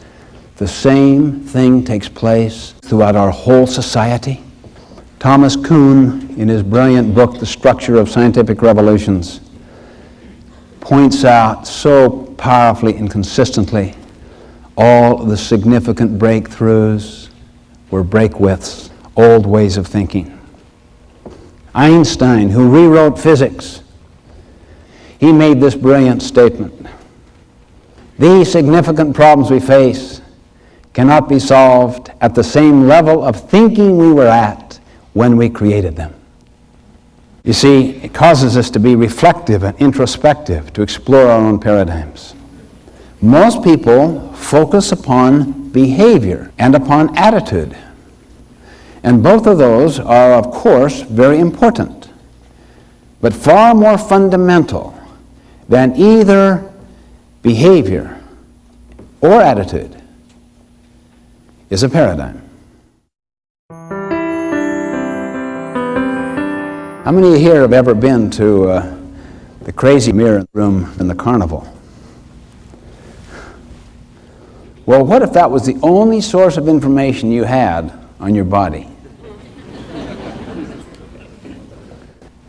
the same thing takes place throughout our whole society. Thomas Kuhn, in his brilliant book, The Structure of Scientific Revolutions, points out so powerfully and consistently all the significant breakthroughs were breakwiths, old ways of thinking. Einstein, who rewrote physics, he made this brilliant statement: these significant problems we face cannot be solved at the same level of thinking we were at when we created them. You see, it causes us to be reflective and introspective, to explore our own paradigms. Most people focus upon behavior and upon attitude. And both of those are, of course, very important. But far more fundamental than either behavior or attitude is a paradigm. How many of you here have ever been to the crazy mirror room in the carnival? Well, what if that was the only source of information you had on your body?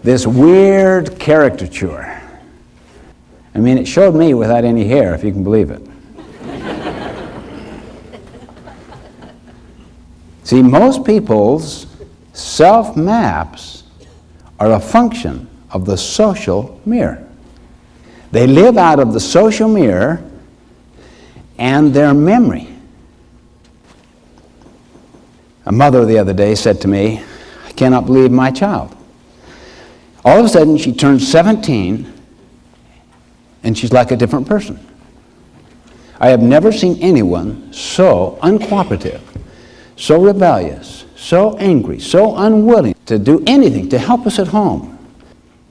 This weird caricature. I mean, it showed me without any hair, if you can believe it. See, most people's self-maps are a function of the social mirror. They live out of the social mirror and their memory. A mother the other day said to me, I cannot believe my child. All of a sudden she turned 17 and she's like a different person. I have never seen anyone so uncooperative, so rebellious, so angry, so unwilling to do anything to help us at home,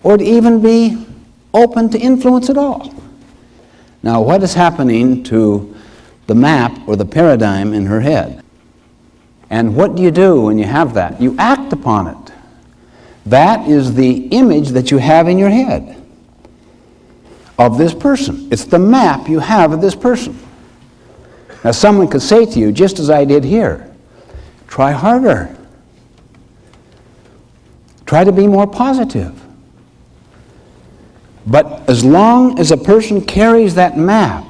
or to even be open to influence at all. Now, what is happening to the map or the paradigm in her head? And what do you do when you have that? You act upon it. That is the image that you have in your head of this person. It's the map you have of this person. Now, someone could say to you, just as I did here, try harder. Try to be more positive. But as long as a person carries that map,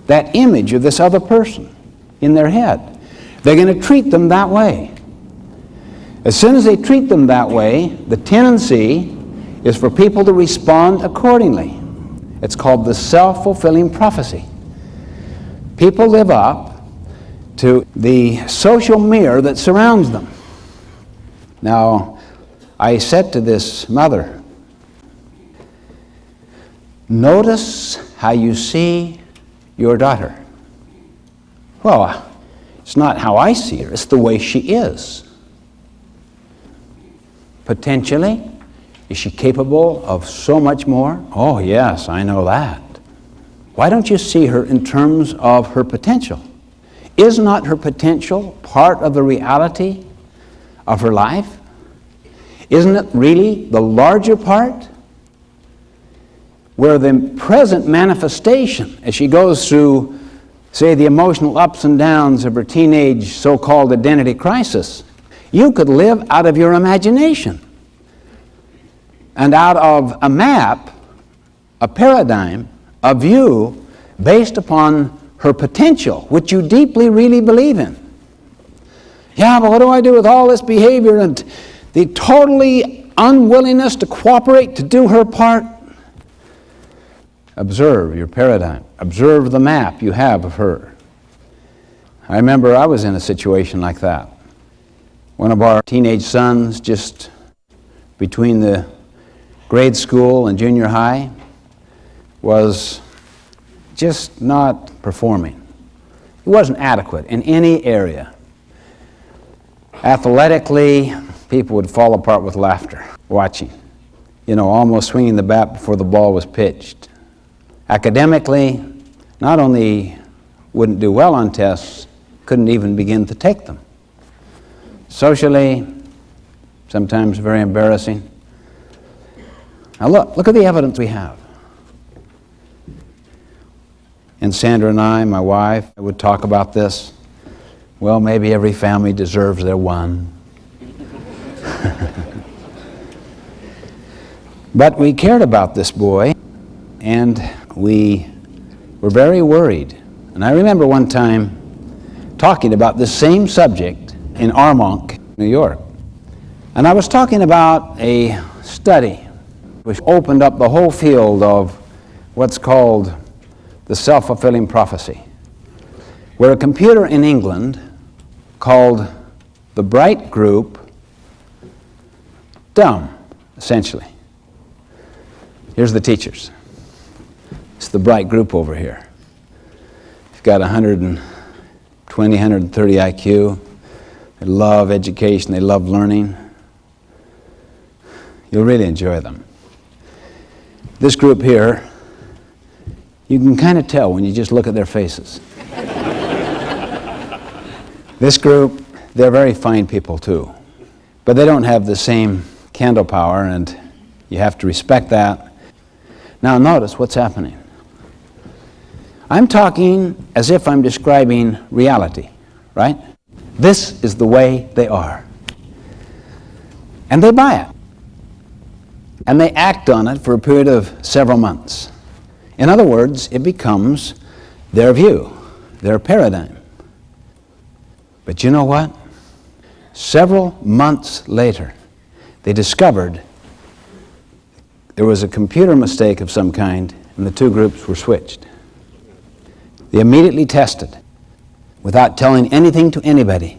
that image of this other person in their head, they're going to treat them that way. As soon as they treat them that way, the tendency is for people to respond accordingly. It's called the self-fulfilling prophecy. People live up to the social mirror that surrounds them. Now, I said to this mother, notice how you see your daughter. Well, it's not how I see her, it's the way she is. Potentially, is she capable of so much more? Oh yes, I know that. Why don't you see her in terms of her potential? Is not her potential part of the reality of her life? Isn't it really the larger part? Where the present manifestation, as she goes through, say, the emotional ups and downs of her teenage so-called identity crisis, you could live out of your imagination. and out of a map, a paradigm, a view based upon her potential, which you deeply really believe in. Yeah, but what do I do with all this behavior and the totally unwillingness to cooperate, to do her part? Observe your paradigm. Observe the map you have of her. I remember I was in a situation like that. One of our teenage sons, just between the grade school and junior high, was just not performing. He wasn't adequate in any area. Athletically, people would fall apart with laughter watching. Almost swinging the bat before the ball was pitched. Academically, not only wouldn't do well on tests, couldn't even begin to take them. Socially, sometimes very embarrassing. Now look at the evidence we have. And Sandra and I, my wife, would talk about this. Well, maybe every family deserves their one. But we cared about this boy, and we were very worried. And I remember one time talking about this same subject in Armonk, New York. And I was talking about a study which opened up the whole field of what's called the self-fulfilling prophecy, where a computer in England called the bright group dumb, essentially. Here's the teachers. It's the bright group over here. You've got 120, 130 IQ. They love education. They love learning. You'll really enjoy them. This group here, you can kind of tell when you just look at their faces. This group, they're very fine people too, but they don't have the same candle power, and you have to respect that. Now notice what's happening. I'm talking as if I'm describing reality, right? This is the way they are. And they buy it. And they act on it for a period of several months. In other words, it becomes their view, their paradigm. But you know what? Several months later, they discovered there was a computer mistake of some kind, and the two groups were switched. They immediately tested, without telling anything to anybody.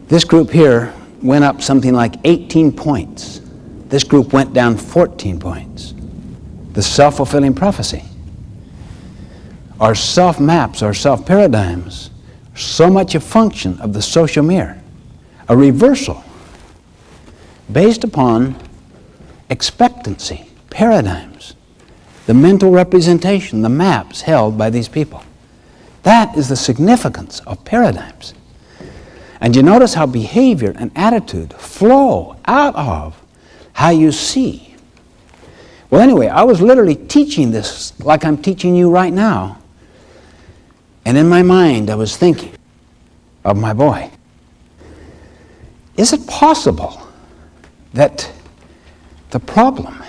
This group here went up something like 18 points. This group went down 14 points. The self-fulfilling prophecy. Our self-maps, our self-paradigms, are so much a function of the social mirror. A reversal based upon expectancy, paradigms, the mental representation, the maps held by these people. That is the significance of paradigms. And you notice how behavior and attitude flow out of how you see. Well, anyway, I was literally teaching this like I'm teaching you right now. And in my mind, I was thinking of my boy. Is it possible that the problem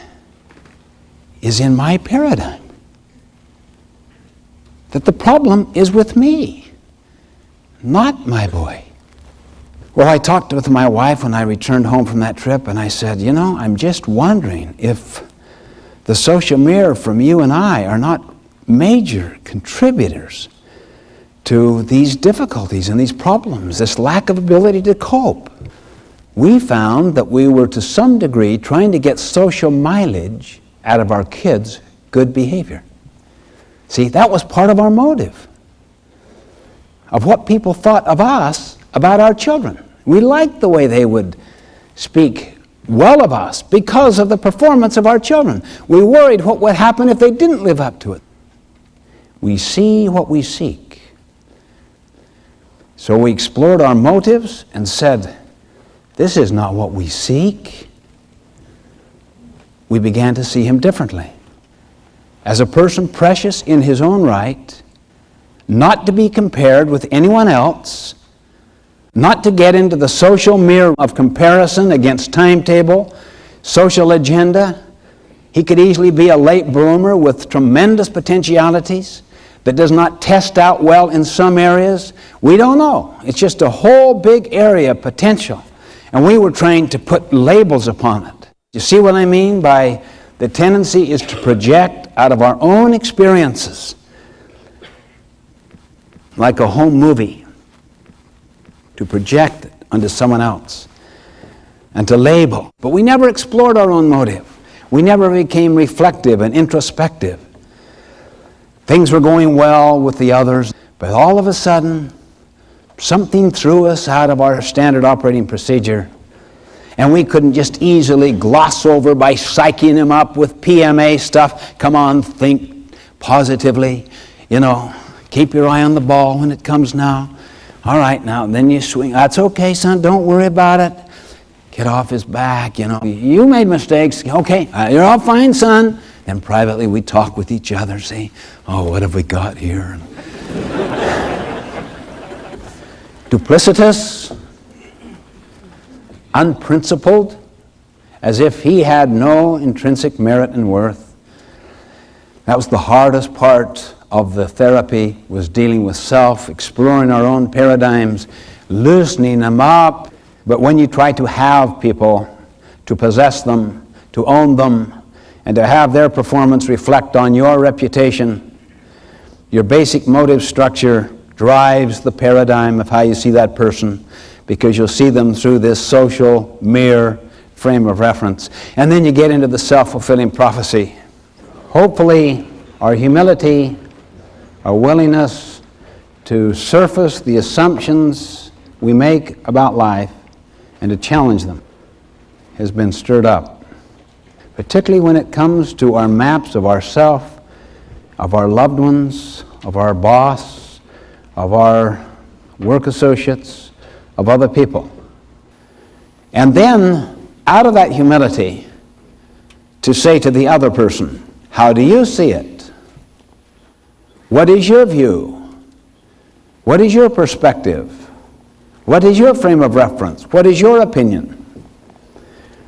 is in my paradigm? That the problem is with me, not my boy? Well, I talked with my wife when I returned home from that trip, and I said, I'm just wondering if the social mirror from you and I are not major contributors to these difficulties and these problems, this lack of ability to cope. We found that we were to some degree trying to get social mileage out of our kids' good behavior. See, that was part of our motive, of what people thought of us about our children. We liked the way they would speak well of us because of the performance of our children. We worried what would happen if they didn't live up to it. We see what we seek. So we explored our motives and said, this is not what we seek. We began to see him differently. As a person precious in his own right, not to be compared with anyone else, not to get into the social mirror of comparison against timetable, social agenda. He could easily be a late bloomer with tremendous potentialities that does not test out well in some areas. We don't know. It's just a whole big area of potential. And we were trained to put labels upon it. You see what I mean by the tendency is to project out of our own experiences, like a home movie, to project it onto someone else and to label. But we never explored our own motive. We never became reflective and introspective. Things were going well with the others, but all of a sudden, something threw us out of our standard operating procedure, and we couldn't just easily gloss over by psyching him up with PMA stuff. Come on, think positively. Keep your eye on the ball when it comes now. All right, now, then you swing. That's okay, son, don't worry about it. Get off his back, You made mistakes. Okay, you're all fine, son. Then privately we talk with each other, say, oh, what have we got here? Duplicitous, unprincipled, as if he had no intrinsic merit and worth. That was the hardest part of the therapy, was dealing with self, exploring our own paradigms, loosening them up. But when you try to have people, to possess them, to own them, and to have their performance reflect on your reputation, your basic motive structure drives the paradigm of how you see that person, because you'll see them through this social mirror frame of reference. And then you get into the self-fulfilling prophecy. Hopefully, our humility, our willingness to surface the assumptions we make about life and to challenge them has been stirred up, particularly when it comes to our maps of ourself, of our loved ones, of our boss, of our work associates, of other people. And then, out of that humility, to say to the other person, how do you see it? What is your view? What is your perspective? What is your frame of reference? What is your opinion?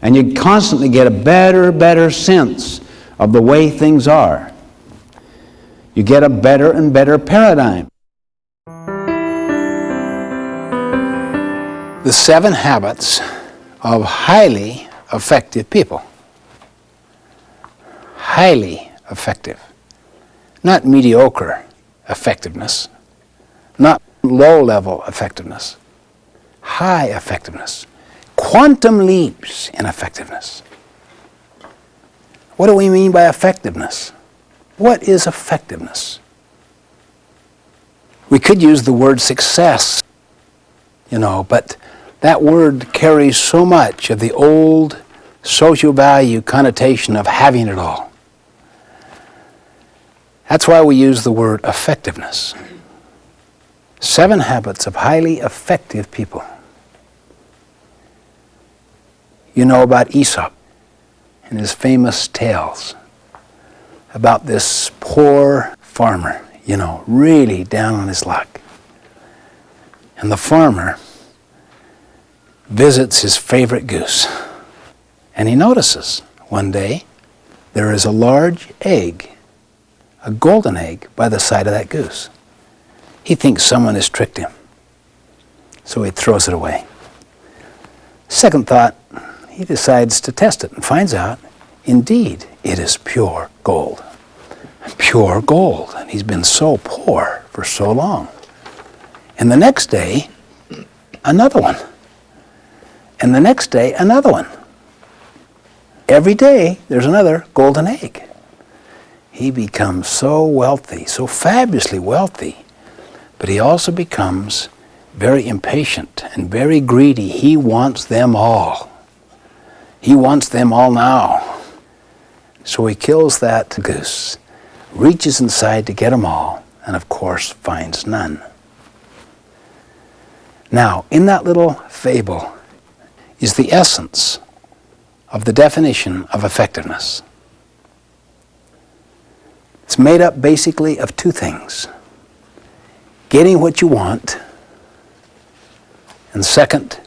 And you constantly get a better sense of the way things are. You get a better and better paradigm. The 7 habits of highly effective people. Highly effective. Not mediocre effectiveness. Not low-level effectiveness. High effectiveness. Quantum leaps in effectiveness. What do we mean by effectiveness? What is effectiveness? We could use the word success, but that word carries so much of the old social value connotation of having it all. That's why we use the word effectiveness. 7 habits of highly effective people. You know about Aesop and his famous tales about this poor farmer, really down on his luck. And the farmer visits his favorite goose. And he notices one day there is a large egg, a golden egg, by the side of that goose. He thinks someone has tricked him. So he throws it away. Second thought, he decides to test it and finds out, indeed, it is pure gold. Pure gold. And he's been so poor for so long. And the next day, another one. And the next day, another one. Every day, there's another golden egg. He becomes so wealthy, so fabulously wealthy, but he also becomes very impatient and very greedy. He wants them all. He wants them all now. So he kills that goose, reaches inside to get them all, and of course finds none. Now, in that little fable is the essence of the definition of effectiveness. It's made up basically of 2 things. Getting what you want, and second,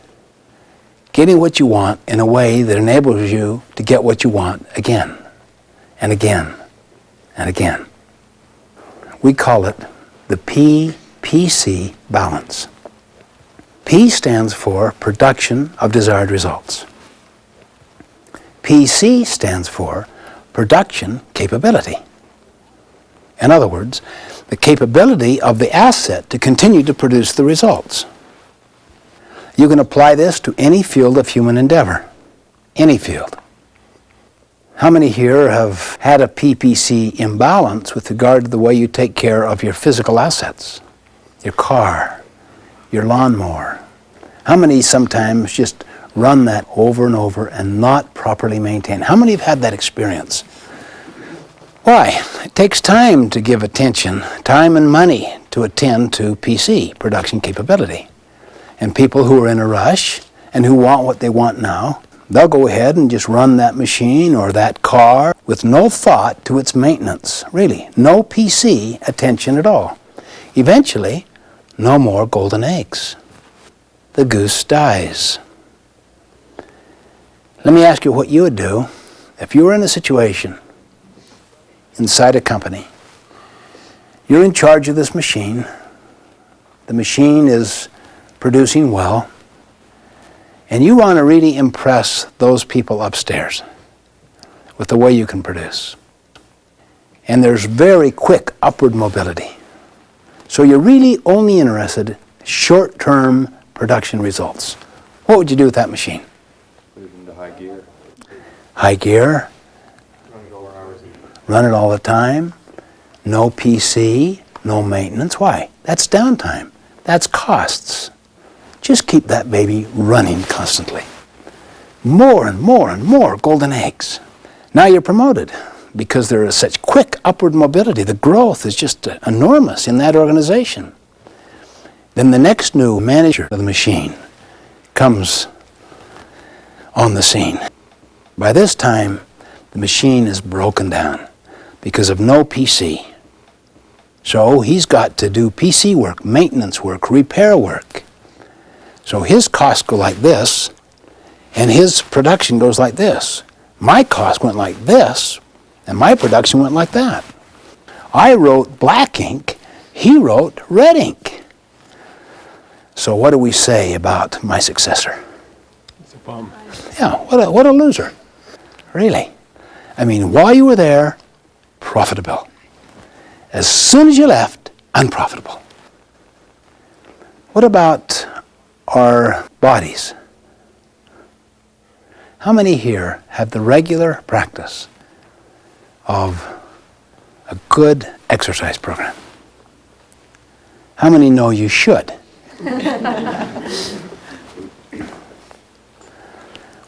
getting what you want in a way that enables you to get what you want again and again and again. We call it the PPC balance. P stands for production of desired results. PC stands for production capability. In other words, the capability of the asset to continue to produce the results. You can apply this to any field of human endeavor, any field. How many here have had a PPC imbalance with regard to the way you take care of your physical assets? Your car, your lawnmower. How many sometimes just run that over and over and not properly maintain? How many have had that experience? Why? It takes time to give attention, time and money to attend to PC, production capability. And people who are in a rush and who want what they want now, they'll go ahead and just run that machine or that car with no thought to its maintenance. Really, no PC attention at all. Eventually, no more golden eggs. The goose dies. Let me ask you what you would do if you were in a situation inside a company. You're in charge of this machine. The machine is producing well. And you want to really impress those people upstairs with the way you can produce. And there's very quick upward mobility. So you're really only interested in short-term production results. What would you do with that machine? Put it into high gear. High gear. Run it all the time. No PC, no maintenance. Why? That's downtime. That's costs. Just keep that baby running constantly. More and more and more golden eggs. Now you're promoted because there is such quick upward mobility. The growth is just enormous in that organization. Then the next new manager of the machine comes on the scene. By this time, the machine is broken down because of no PC. So he's got to do PC work, maintenance work, repair work. So his costs go like this, and his production goes like this. My cost went like this, and my production went like that. I wrote black ink, he wrote red ink. So what do we say about my successor? It's a bum. Yeah, what a loser. Really. I mean, while you were there, profitable. As soon as you left, unprofitable. What about our bodies? How many here have the regular practice of a good exercise program? How many know you should?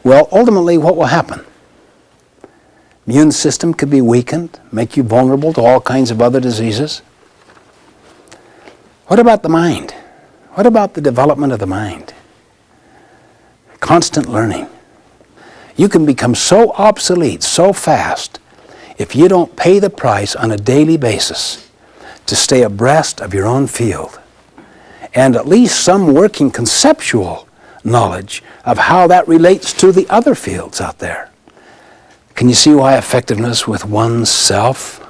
Well, ultimately, what will happen? Immune system could be weakened, make you vulnerable to all kinds of other diseases. What about the mind? What about the development of the mind? Constant learning. You can become so obsolete so fast if you don't pay the price on a daily basis to stay abreast of your own field and at least some working conceptual knowledge of how that relates to the other fields out there. Can you see why effectiveness with one's self,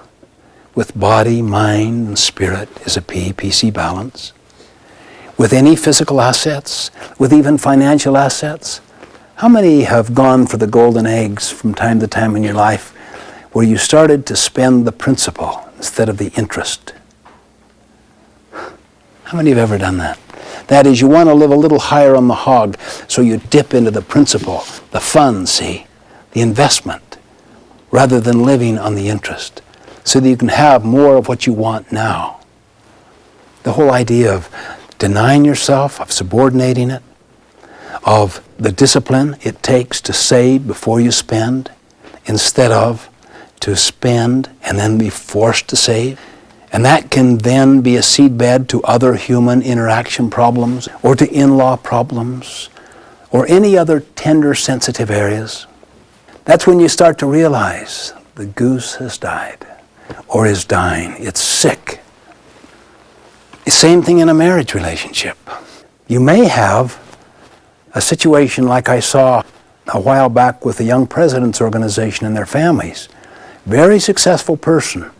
with body, mind, and spirit is a PC balance? With any physical assets, with even financial assets? How many have gone for the golden eggs from time to time in your life where you started to spend the principal instead of the interest? How many have ever done that? That is, you want to live a little higher on the hog, so you dip into the principal, the fund, see, the investment, rather than living on the interest, so that you can have more of what you want now. The whole idea of denying yourself, of subordinating it, of the discipline it takes to save before you spend, instead of to spend and then be forced to save. And that can then be a seedbed to other human interaction problems, or to in-law problems, or any other tender, sensitive areas. That's when you start to realize the goose has died, or is dying. It's sick. The same thing in a marriage relationship. You may have A situation like I saw a while back with the Young Presidents Organization and their families. Very successful person.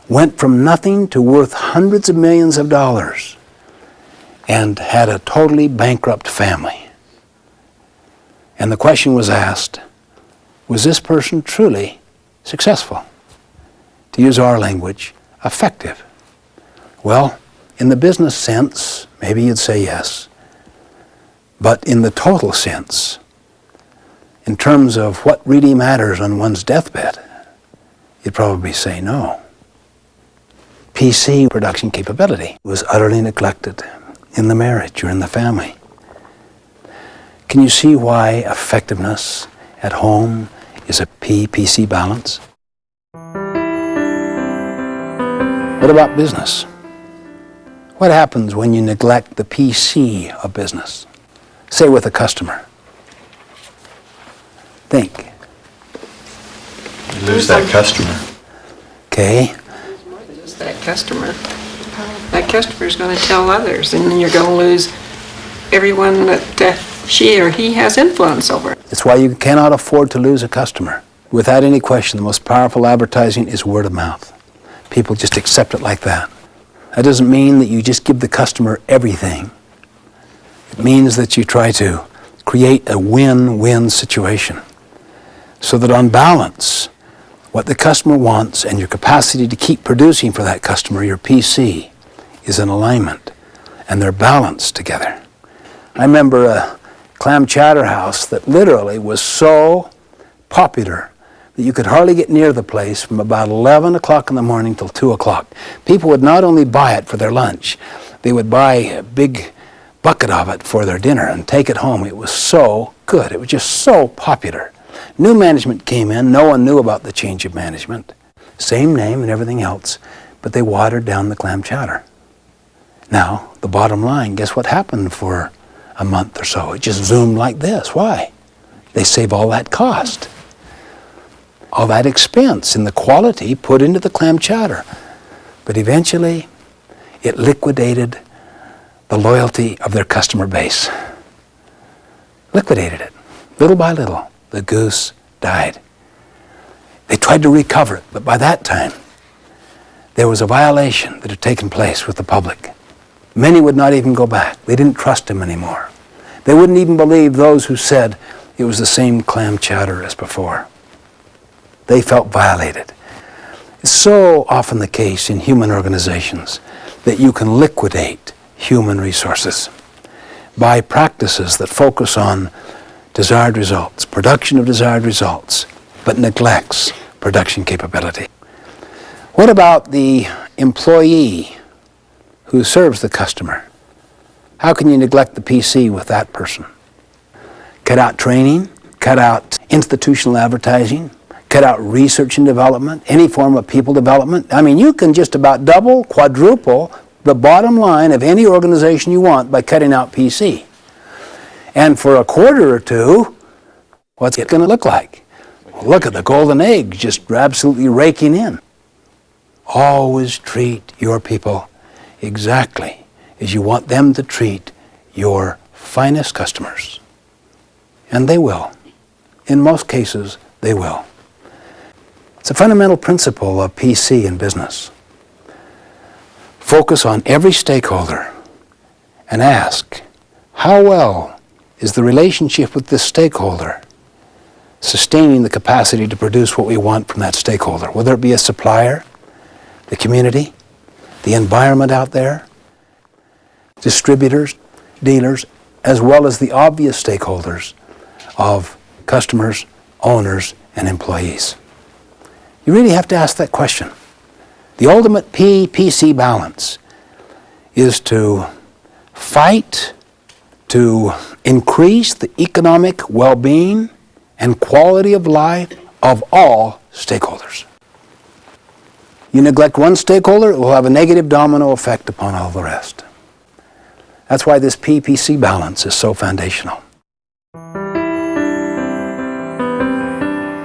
Went from nothing to worth hundreds of millions of dollars and had a totally bankrupt family. And the question was asked, was this person truly successful? To use our language, effective? Well, in the business sense, maybe you'd say yes. But in the total sense, in terms of what really matters on one's deathbed, you'd probably say no. PC production capability was utterly neglected in the marriage or in the family. Can you see why effectiveness at home is a PC balance? What about business? What happens when you neglect the PC of business? Say with a customer. Think. You lose that customer. Okay. More than just that customer. That customer is going to tell others, and then you're going to lose everyone that she or he has influence over. It's why you cannot afford to lose a customer. Without any question, the most powerful advertising is word of mouth. People just accept it like that. That doesn't mean that you just give the customer everything. It means that you try to create a win-win situation so that on balance, what the customer wants and your capacity to keep producing for that customer, your PC, is in alignment and they're balanced together. I remember a clam chowder house that literally was so popular that you could hardly get near the place from about 11 o'clock in the morning till 2 o'clock. People would not only buy it for their lunch, they would buy a big bucket of it for their dinner and take it home. It was so good. It was just so popular. New management came in. No one knew about the change of management. Same name and everything else, but they watered down the clam chowder. Now, the bottom line, guess what happened for a month or so? It just zoomed like this. Why? They save all that cost, all that expense in the quality put into the clam chowder. But eventually, it liquidated the loyalty of their customer base. Liquidated it, little by little. The goose died. They tried to recover it, but by that time, there was a violation that had taken place with the public. Many would not even go back. They didn't trust him anymore. They wouldn't even believe those who said it was the same clam chowder as before. They felt violated. It's so often the case in human organizations that you can liquidate human resources by practices that focus on desired results, production of desired results, but neglects production capability. What about the employee who serves the customer? How can you neglect the PC with that person? Cut out training, cut out institutional advertising, cut out research and development, any form of people development. I mean, you can just about double, quadruple the bottom line of any organization you want by cutting out PC. And for a quarter or two, what's it going to look like? Well, look at the golden egg just absolutely raking in. Always treat your people exactly as you want them to treat your finest customers. And they will. In most cases, they will. It's a fundamental principle of PC in business. Focus on every stakeholder and ask, how well is the relationship with this stakeholder sustaining the capacity to produce what we want from that stakeholder, whether it be a supplier, the community, the environment out there, distributors, dealers, as well as the obvious stakeholders of customers, owners, and employees. You really have to ask that question. The ultimate PC balance is to fight to increase the economic well-being and quality of life of all stakeholders. You neglect one stakeholder, it will have a negative domino effect upon all the rest. That's why this PPC balance is so foundational.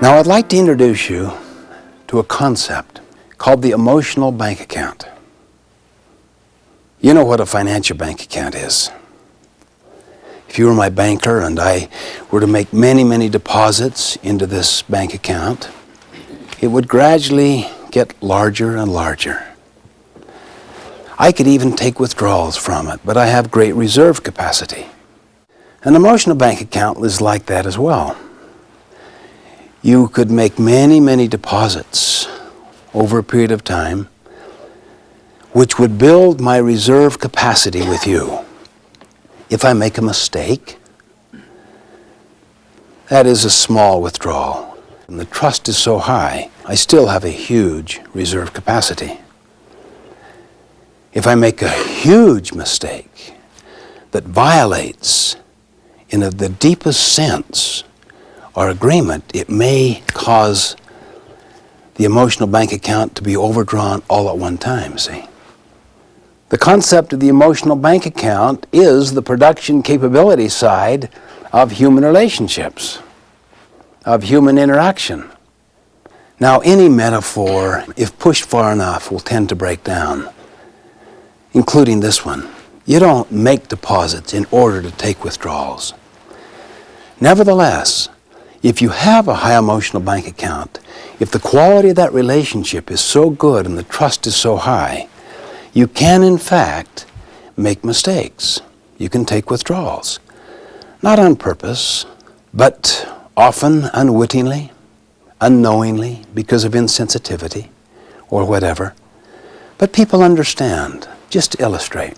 Now I'd like to introduce you to a concept called the emotional bank account. You know what a financial bank account is. If you were my banker and I were to make many, many deposits into this bank account, it would gradually get larger and larger. I could even take withdrawals from it, but I have great reserve capacity. An emotional bank account is like that as well. You could make many, many deposits over a period of time, which would build my reserve capacity with you. If I make a mistake, that is a small withdrawal. And the trust is so high, I still have a huge reserve capacity. If I make a huge mistake that violates, in the deepest sense, our agreement, it may cause the emotional bank account to be overdrawn all at one time, see? The concept of the emotional bank account is the production capability side of human relationships, of human interaction. Now, any metaphor, if pushed far enough, will tend to break down, including this one. You don't make deposits in order to take withdrawals. Nevertheless, if you have a high emotional bank account, if the quality of that relationship is so good and the trust is so high, you can, in fact, make mistakes. You can take withdrawals. Not on purpose, but often unwittingly, unknowingly, because of insensitivity or whatever. But people understand. Just to illustrate,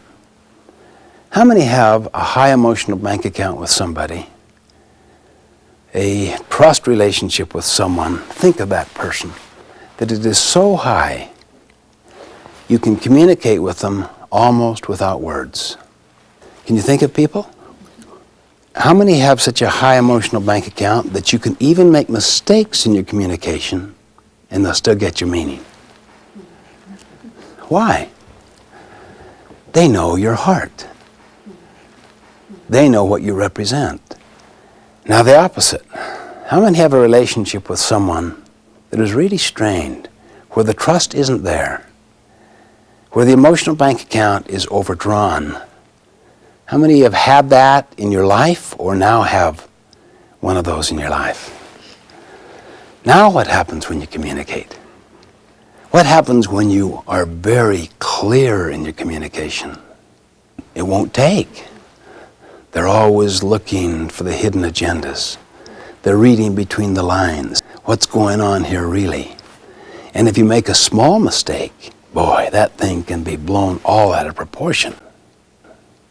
how many have a high emotional bank account with somebody, a trust relationship with someone, think of that person, that it is so high you can communicate with them almost without words? Can you think of people? How many have such a high emotional bank account that you can even make mistakes in your communication and they'll still get your meaning? Why? They know your heart. They know what you represent. Now the opposite. How many have a relationship with someone that is really strained, where the trust isn't there, where the emotional bank account is overdrawn? How many have had that in your life or now have one of those in your life? Now what happens when you communicate? What happens when you are very clear in your communication? It won't take. They're always looking for the hidden agendas. They're reading between the lines. What's going on here really? And if you make a small mistake, boy, that thing can be blown all out of proportion.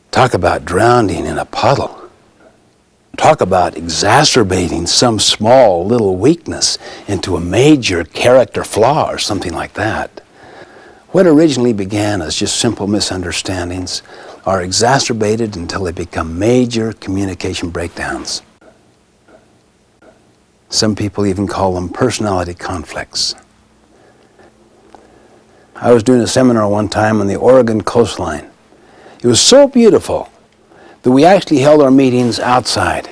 Talk about drowning in a puddle. Talk about exacerbating some small little weakness into a major character flaw or something like that. What originally began as just simple misunderstandings are exacerbated until they become major communication breakdowns. Some people even call them personality conflicts. I was doing a seminar one time on the Oregon coastline. It was so beautiful that we actually held our meetings outside.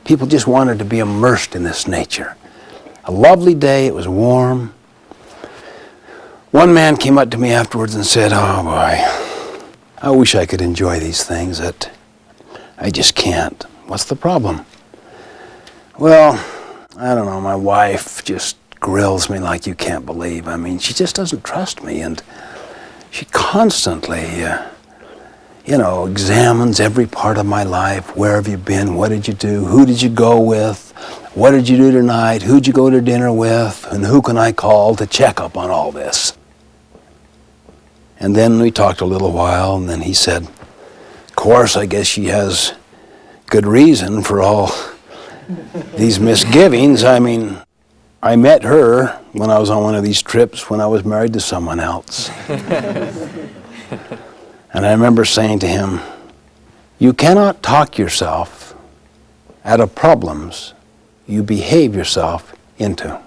People just wanted to be immersed in this nature. A lovely day, it was warm. One man came up to me afterwards and said, "Oh boy, I wish I could enjoy these things, that I just can't." "What's the problem?" "Well, I don't know, my wife just grills me like you can't believe. I mean, she just doesn't trust me, and she constantly, examines every part of my life. Where have you been? What did you do? Who did you go with? What did you do tonight? Who'd you go to dinner with? And who can I call to check up on all this?" And then we talked a little while, and then he said, "Of course, I guess she has good reason for all these misgivings. I mean, I met her when I was on one of these trips when I was married to someone else." And I remember saying to him, "You cannot talk yourself out of problems you behave yourself into.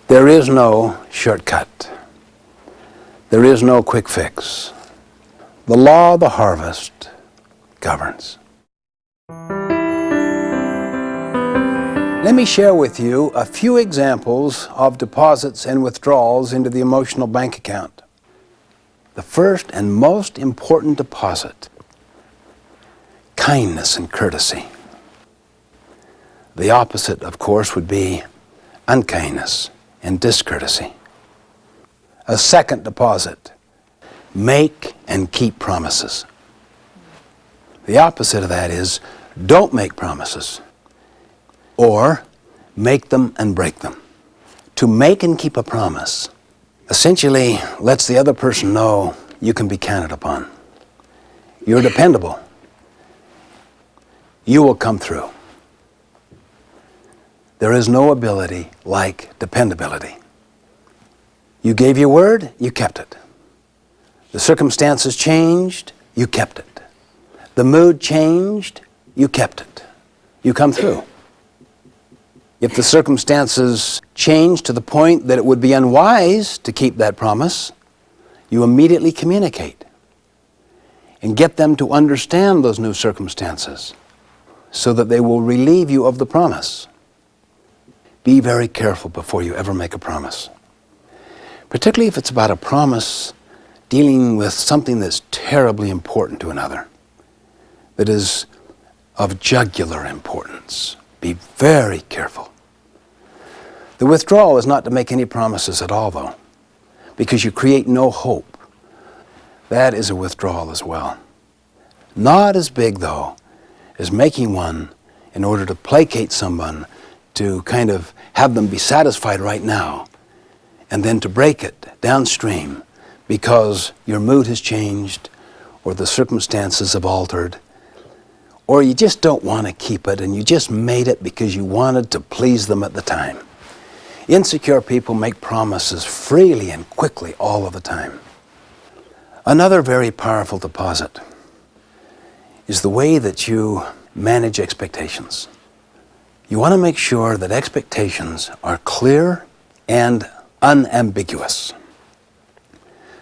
There is no shortcut. There is no quick fix. The law of the harvest governs." Let me share with you a few examples of deposits and withdrawals into the emotional bank account. The first and most important deposit kindness and courtesy. The opposite, of course, would be unkindness and discourtesy. A second deposit, make and keep promises. The opposite of that is don't make promises, or make them and break them. To make and keep a promise essentially lets the other person know you can be counted upon. You're dependable. You will come through. There is no ability like dependability. You gave your word, you kept it. The circumstances changed, you kept it. The mood changed, you kept it. You come through. If the circumstances change to the point that it would be unwise to keep that promise, you immediately communicate and get them to understand those new circumstances so that they will relieve you of the promise. Be very careful before you ever make a promise, particularly if it's about a promise dealing with something that's terribly important to another, that is of jugular importance. Be very careful. The withdrawal is not to make any promises at all, though, because you create no hope. That is a withdrawal as well. Not as big, though, as making one in order to placate someone, to kind of have them be satisfied right now, and then to break it downstream because your mood has changed or the circumstances have altered, or you just don't want to keep it and you just made it because you wanted to please them at the time. Insecure people make promises freely and quickly all of the time. Another very powerful deposit is the way that you manage expectations. You want to make sure that expectations are clear and unambiguous.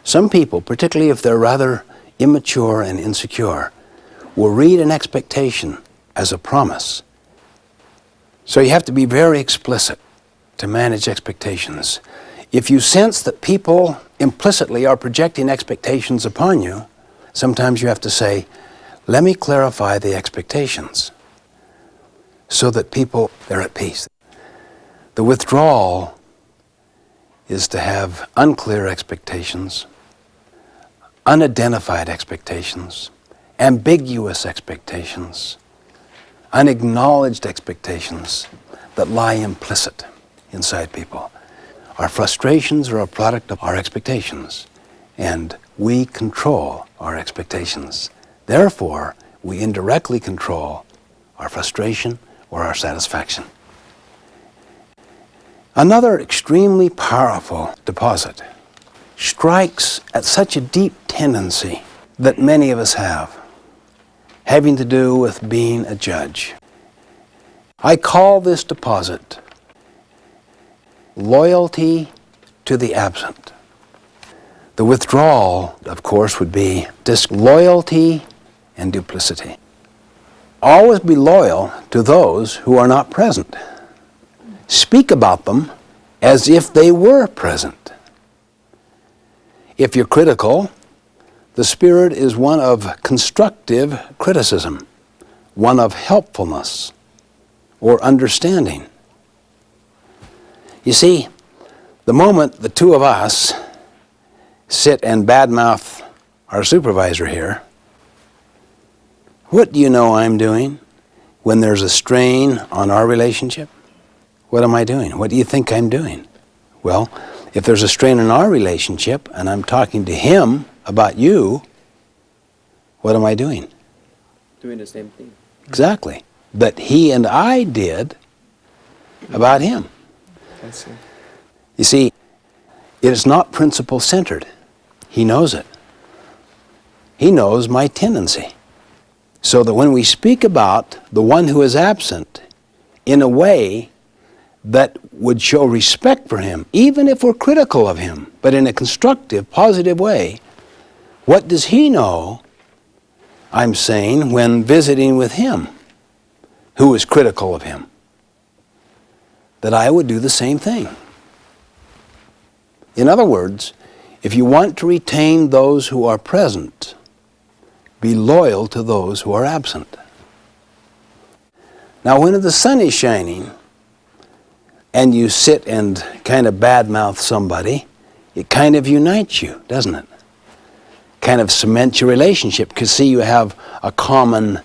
Some people, particularly if they're rather immature and insecure, will read an expectation as a promise. So you have to be very explicit to manage expectations. If you sense that people implicitly are projecting expectations upon you, sometimes you have to say, let me clarify the expectations so that people are at peace. The withdrawal is to have unclear expectations, unidentified expectations, ambiguous expectations, unacknowledged expectations that lie implicit inside people. Our frustrations are a product of our expectations, and we control our expectations. Therefore, we indirectly control our frustration or our satisfaction. Another extremely powerful deposit strikes at such a deep tendency that many of us have, having to do with being a judge. I call this deposit loyalty to the absent. The withdrawal, of course, would be disloyalty and duplicity. Always be loyal to those who are not present. Speak about them as if they were present. If you're critical, the spirit is one of constructive criticism, one of helpfulness or understanding. You see, the moment the two of us sit and badmouth our supervisor here, what do you know I'm doing when there's a strain on our relationship? What am I doing? What do you think I'm doing? Well, if there's a strain in our relationship and I'm talking to him about you, what am I doing? Doing the same thing. Exactly. That he and I did about him. I see. You see, it is not principle-centered. He knows it. He knows my tendency. So that when we speak about the one who is absent in a way that would show respect for him, even if we're critical of him, but in a constructive, positive way, what does he know I'm saying when visiting with him, who is critical of him? That I would do the same thing. In other words, if you want to retain those who are present, be loyal to those who are absent. Now, when the sun is shining and you sit and kind of badmouth somebody, it kind of unites you, doesn't it? Kind of cements your relationship, because see, you have a common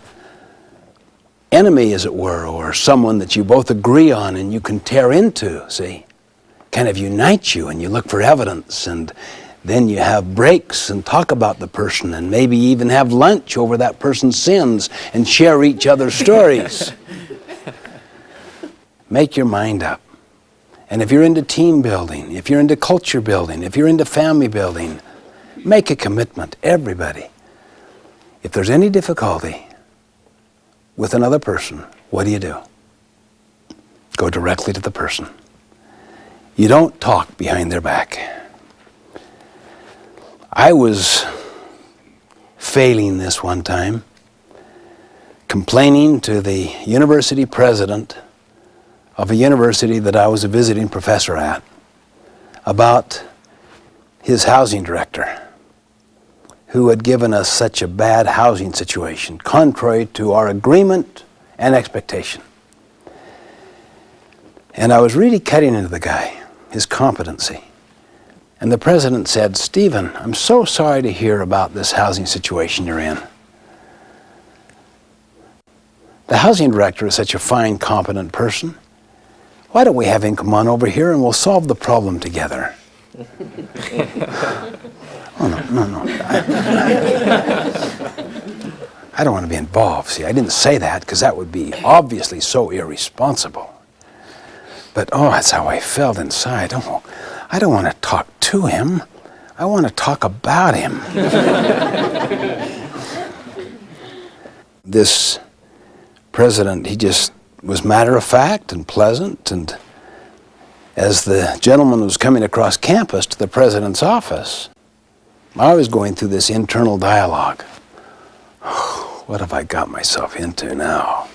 enemy, as it were, or someone that you both agree on and you can tear into, see? Kind of unites you, and you look for evidence, and then you have breaks and talk about the person, and maybe even have lunch over that person's sins and share each other's stories. Make your mind up. And if you're into team building, if you're into culture building, if you're into family building, make a commitment, everybody. If there's any difficulty with another person, what do? Go directly to the person. You don't talk behind their back. I was failing this one time, complaining to the university president of a university that I was a visiting professor at about his housing director, who had given us such a bad housing situation, contrary to our agreement and expectation. And I was really cutting into the guy, his competency. And the president said, "Stephen, I'm so sorry to hear about this housing situation you're in. The housing director is such a fine, competent person. Why don't we have him come on over here and we'll solve the problem together?" Oh, no. I don't want to be involved. See, I didn't say that because that would be obviously so irresponsible. But, that's how I felt inside. Oh, I don't want to talk to him. I want to talk about him. This president, he just was matter-of-fact and pleasant, and as the gentleman was coming across campus to the president's office, I was going through this internal dialogue. What have I got myself into now?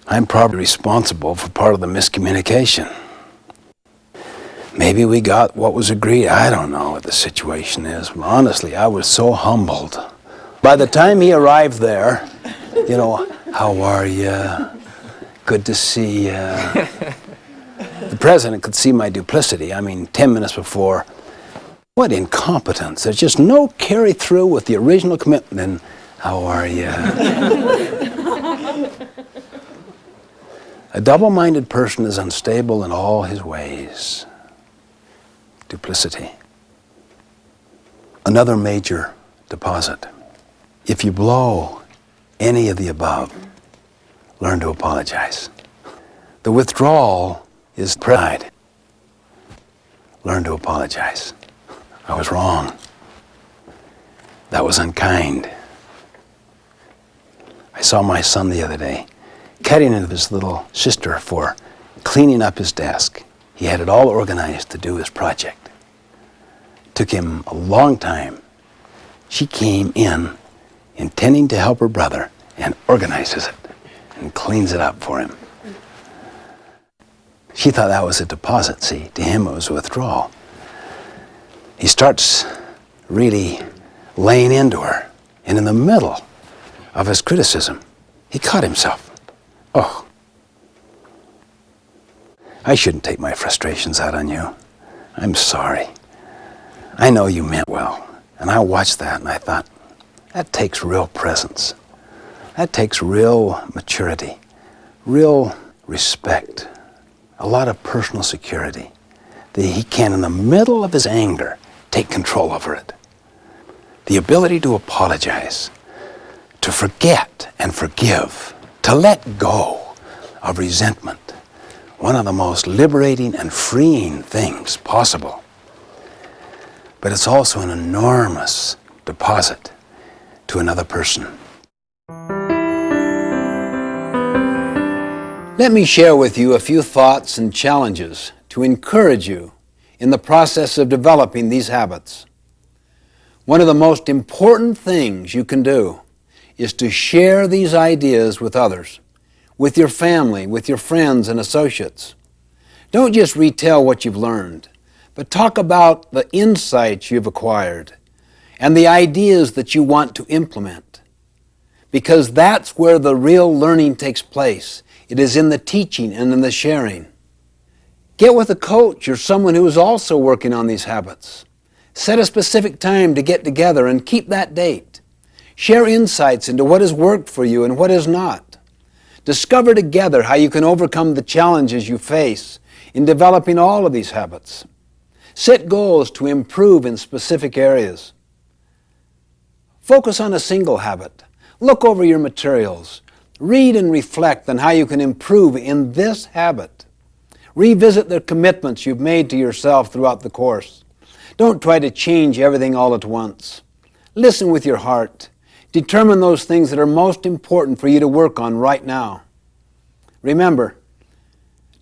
I'm probably responsible for part of the miscommunication. Maybe we got what was agreed. I don't know what the situation is. Honestly, I was so humbled. By the time he arrived there, how are you? Good to see you. The president could see my duplicity. 10 minutes before, what incompetence. There's just no carry through with the original commitment. Then, how are you? A double-minded person is unstable in all his ways. Duplicity. Another major deposit. If you blow any of the above, learn to apologize. The withdrawal is pride. Learn to apologize. I was wrong. That was unkind. I saw my son the other day cutting into his little sister for cleaning up his desk. He had it all organized to do his project. Took him a long time. She came in intending to help her brother and organizes it and cleans it up for him. She thought that was a deposit. See, to him it was a withdrawal. He starts really laying into her, and in the middle of his criticism, he caught himself. Oh, I shouldn't take my frustrations out on you. I'm sorry. I know you meant well. And I watched that and I thought, that takes real presence. That takes real maturity, real respect, a lot of personal security. That he can, in the middle of his anger, take control over it. The ability to apologize, to forget and forgive, to let go of resentment. One of the most liberating and freeing things possible. But it's also an enormous deposit to another person. Let me share with you a few thoughts and challenges to encourage you in the process of developing these habits. One of the most important things you can do is to share these ideas with others, with your family, with your friends and associates. Don't just retell what you've learned, but talk about the insights you've acquired and the ideas that you want to implement. because that's where the real learning takes place. It is in the teaching and in the sharing. Get with a coach or someone who is also working on these habits. Set a specific time to get together and keep that date. Share insights into what has worked for you and what has not. Discover together how you can overcome the challenges you face in developing all of these habits. Set goals to improve in specific areas. Focus on a single habit. Look over your materials. Read and reflect on how you can improve in this habit. Revisit the commitments you've made to yourself throughout the course. Don't try to change everything all at once. Listen with your heart. Determine those things that are most important for you to work on right now. Remember,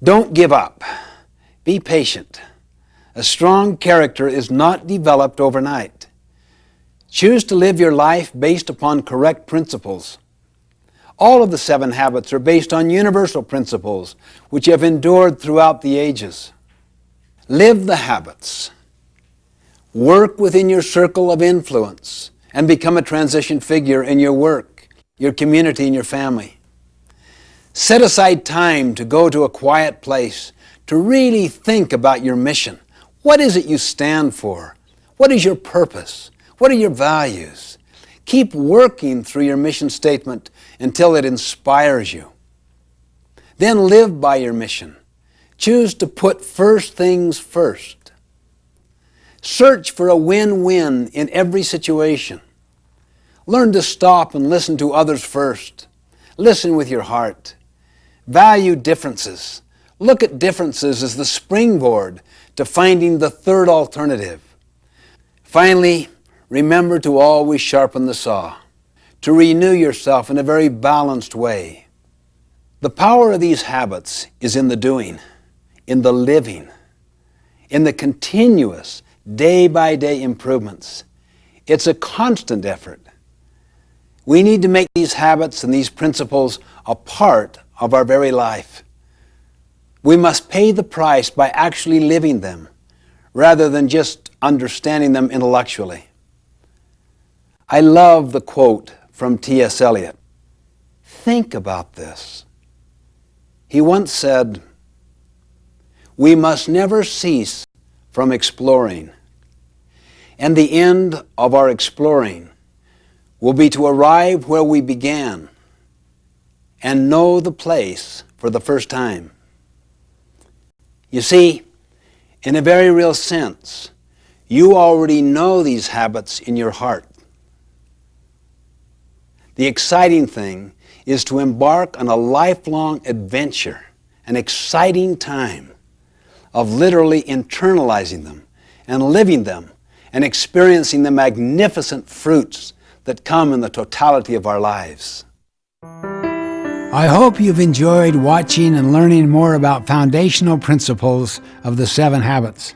don't give up. Be patient. A strong character is not developed overnight. Choose to live your life based upon correct principles. All of the 7 habits are based on universal principles which have endured throughout the ages. Live the habits. Work within your circle of influence and become a transition figure in your work, your community, and your family. Set aside time to go to a quiet place to really think about your mission. What is it you stand for? What is your purpose? What are your values? Keep working through your mission statement until it inspires you. Then live by your mission. Choose to put first things first. Search for a win-win in every situation. Learn to stop and listen to others first. Listen with your heart. Value differences. Look at differences as the springboard to finding the third alternative. Finally, remember to always sharpen the saw, to renew yourself in a very balanced way. The power of these habits is in the doing, in the living, in the continuous day-by-day improvements. It's a constant effort. We need to make these habits and these principles a part of our very life. We must pay the price by actually living them, rather than just understanding them intellectually. I love the quote from T.S. Eliot. Think about this. He once said, "We must never cease from exploring, and the end of our exploring will be to arrive where we began and know the place for the first time." You see, in a very real sense, you already know these habits in your heart. The exciting thing is to embark on a lifelong adventure, an exciting time of literally internalizing them and living them and experiencing the magnificent fruits that come in the totality of our lives. I hope you've enjoyed watching and learning more about foundational principles of the 7 habits.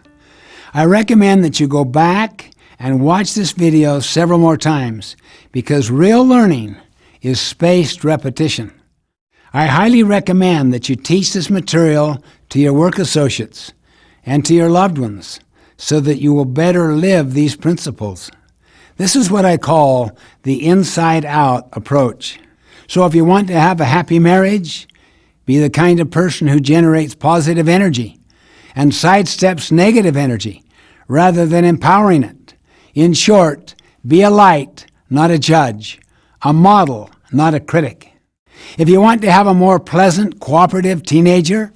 I recommend that you go back and watch this video several more times because real learning is spaced repetition. I highly recommend that you teach this material to your work associates and to your loved ones so that you will better live these principles. This is what I call the inside-out approach. So if you want to have a happy marriage, be the kind of person who generates positive energy and sidesteps negative energy rather than empowering it. In short, be a light, not a judge, a model, not a critic. If you want to have a more pleasant, cooperative teenager,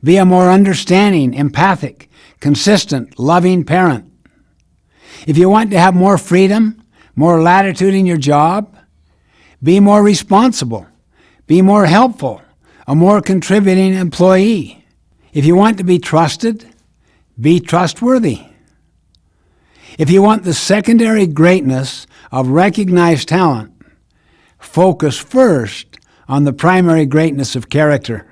be a more understanding, empathic, consistent, loving parent. If you want to have more freedom, more latitude in your job, be more responsible, be more helpful, a more contributing employee. If you want to be trusted, be trustworthy. If you want the secondary greatness of recognized talent, focus first on the primary greatness of character.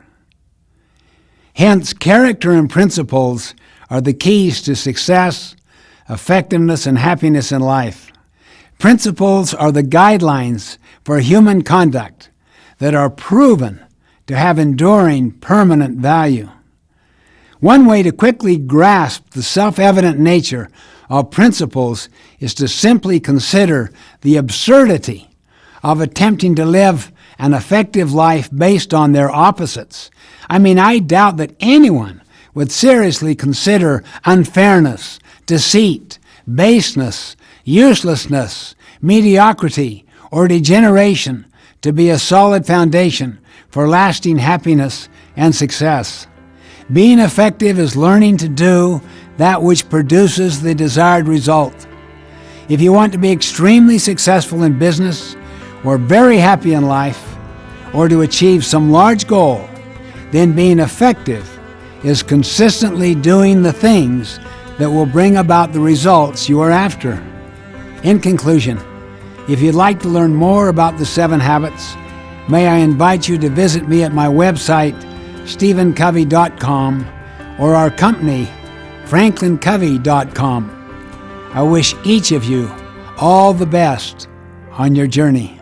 Hence, character and principles are the keys to success, effectiveness, and happiness in life. Principles are the guidelines for human conduct that are proven to have enduring, permanent value. One way to quickly grasp the self-evident nature of principles is to simply consider the absurdity of attempting to live an effective life based on their opposites. I mean, I doubt that anyone would seriously consider unfairness, deceit, baseness, uselessness, mediocrity, or degeneration to be a solid foundation for lasting happiness and success. Being effective is learning to do that which produces the desired result. If you want to be extremely successful in business, or very happy in life, or to achieve some large goal, then being effective is consistently doing the things that will bring about the results you are after. In conclusion, if you'd like to learn more about the 7 habits, may I invite you to visit me at my website, StephenCovey.com, or our company, FranklinCovey.com. I wish each of you all the best on your journey.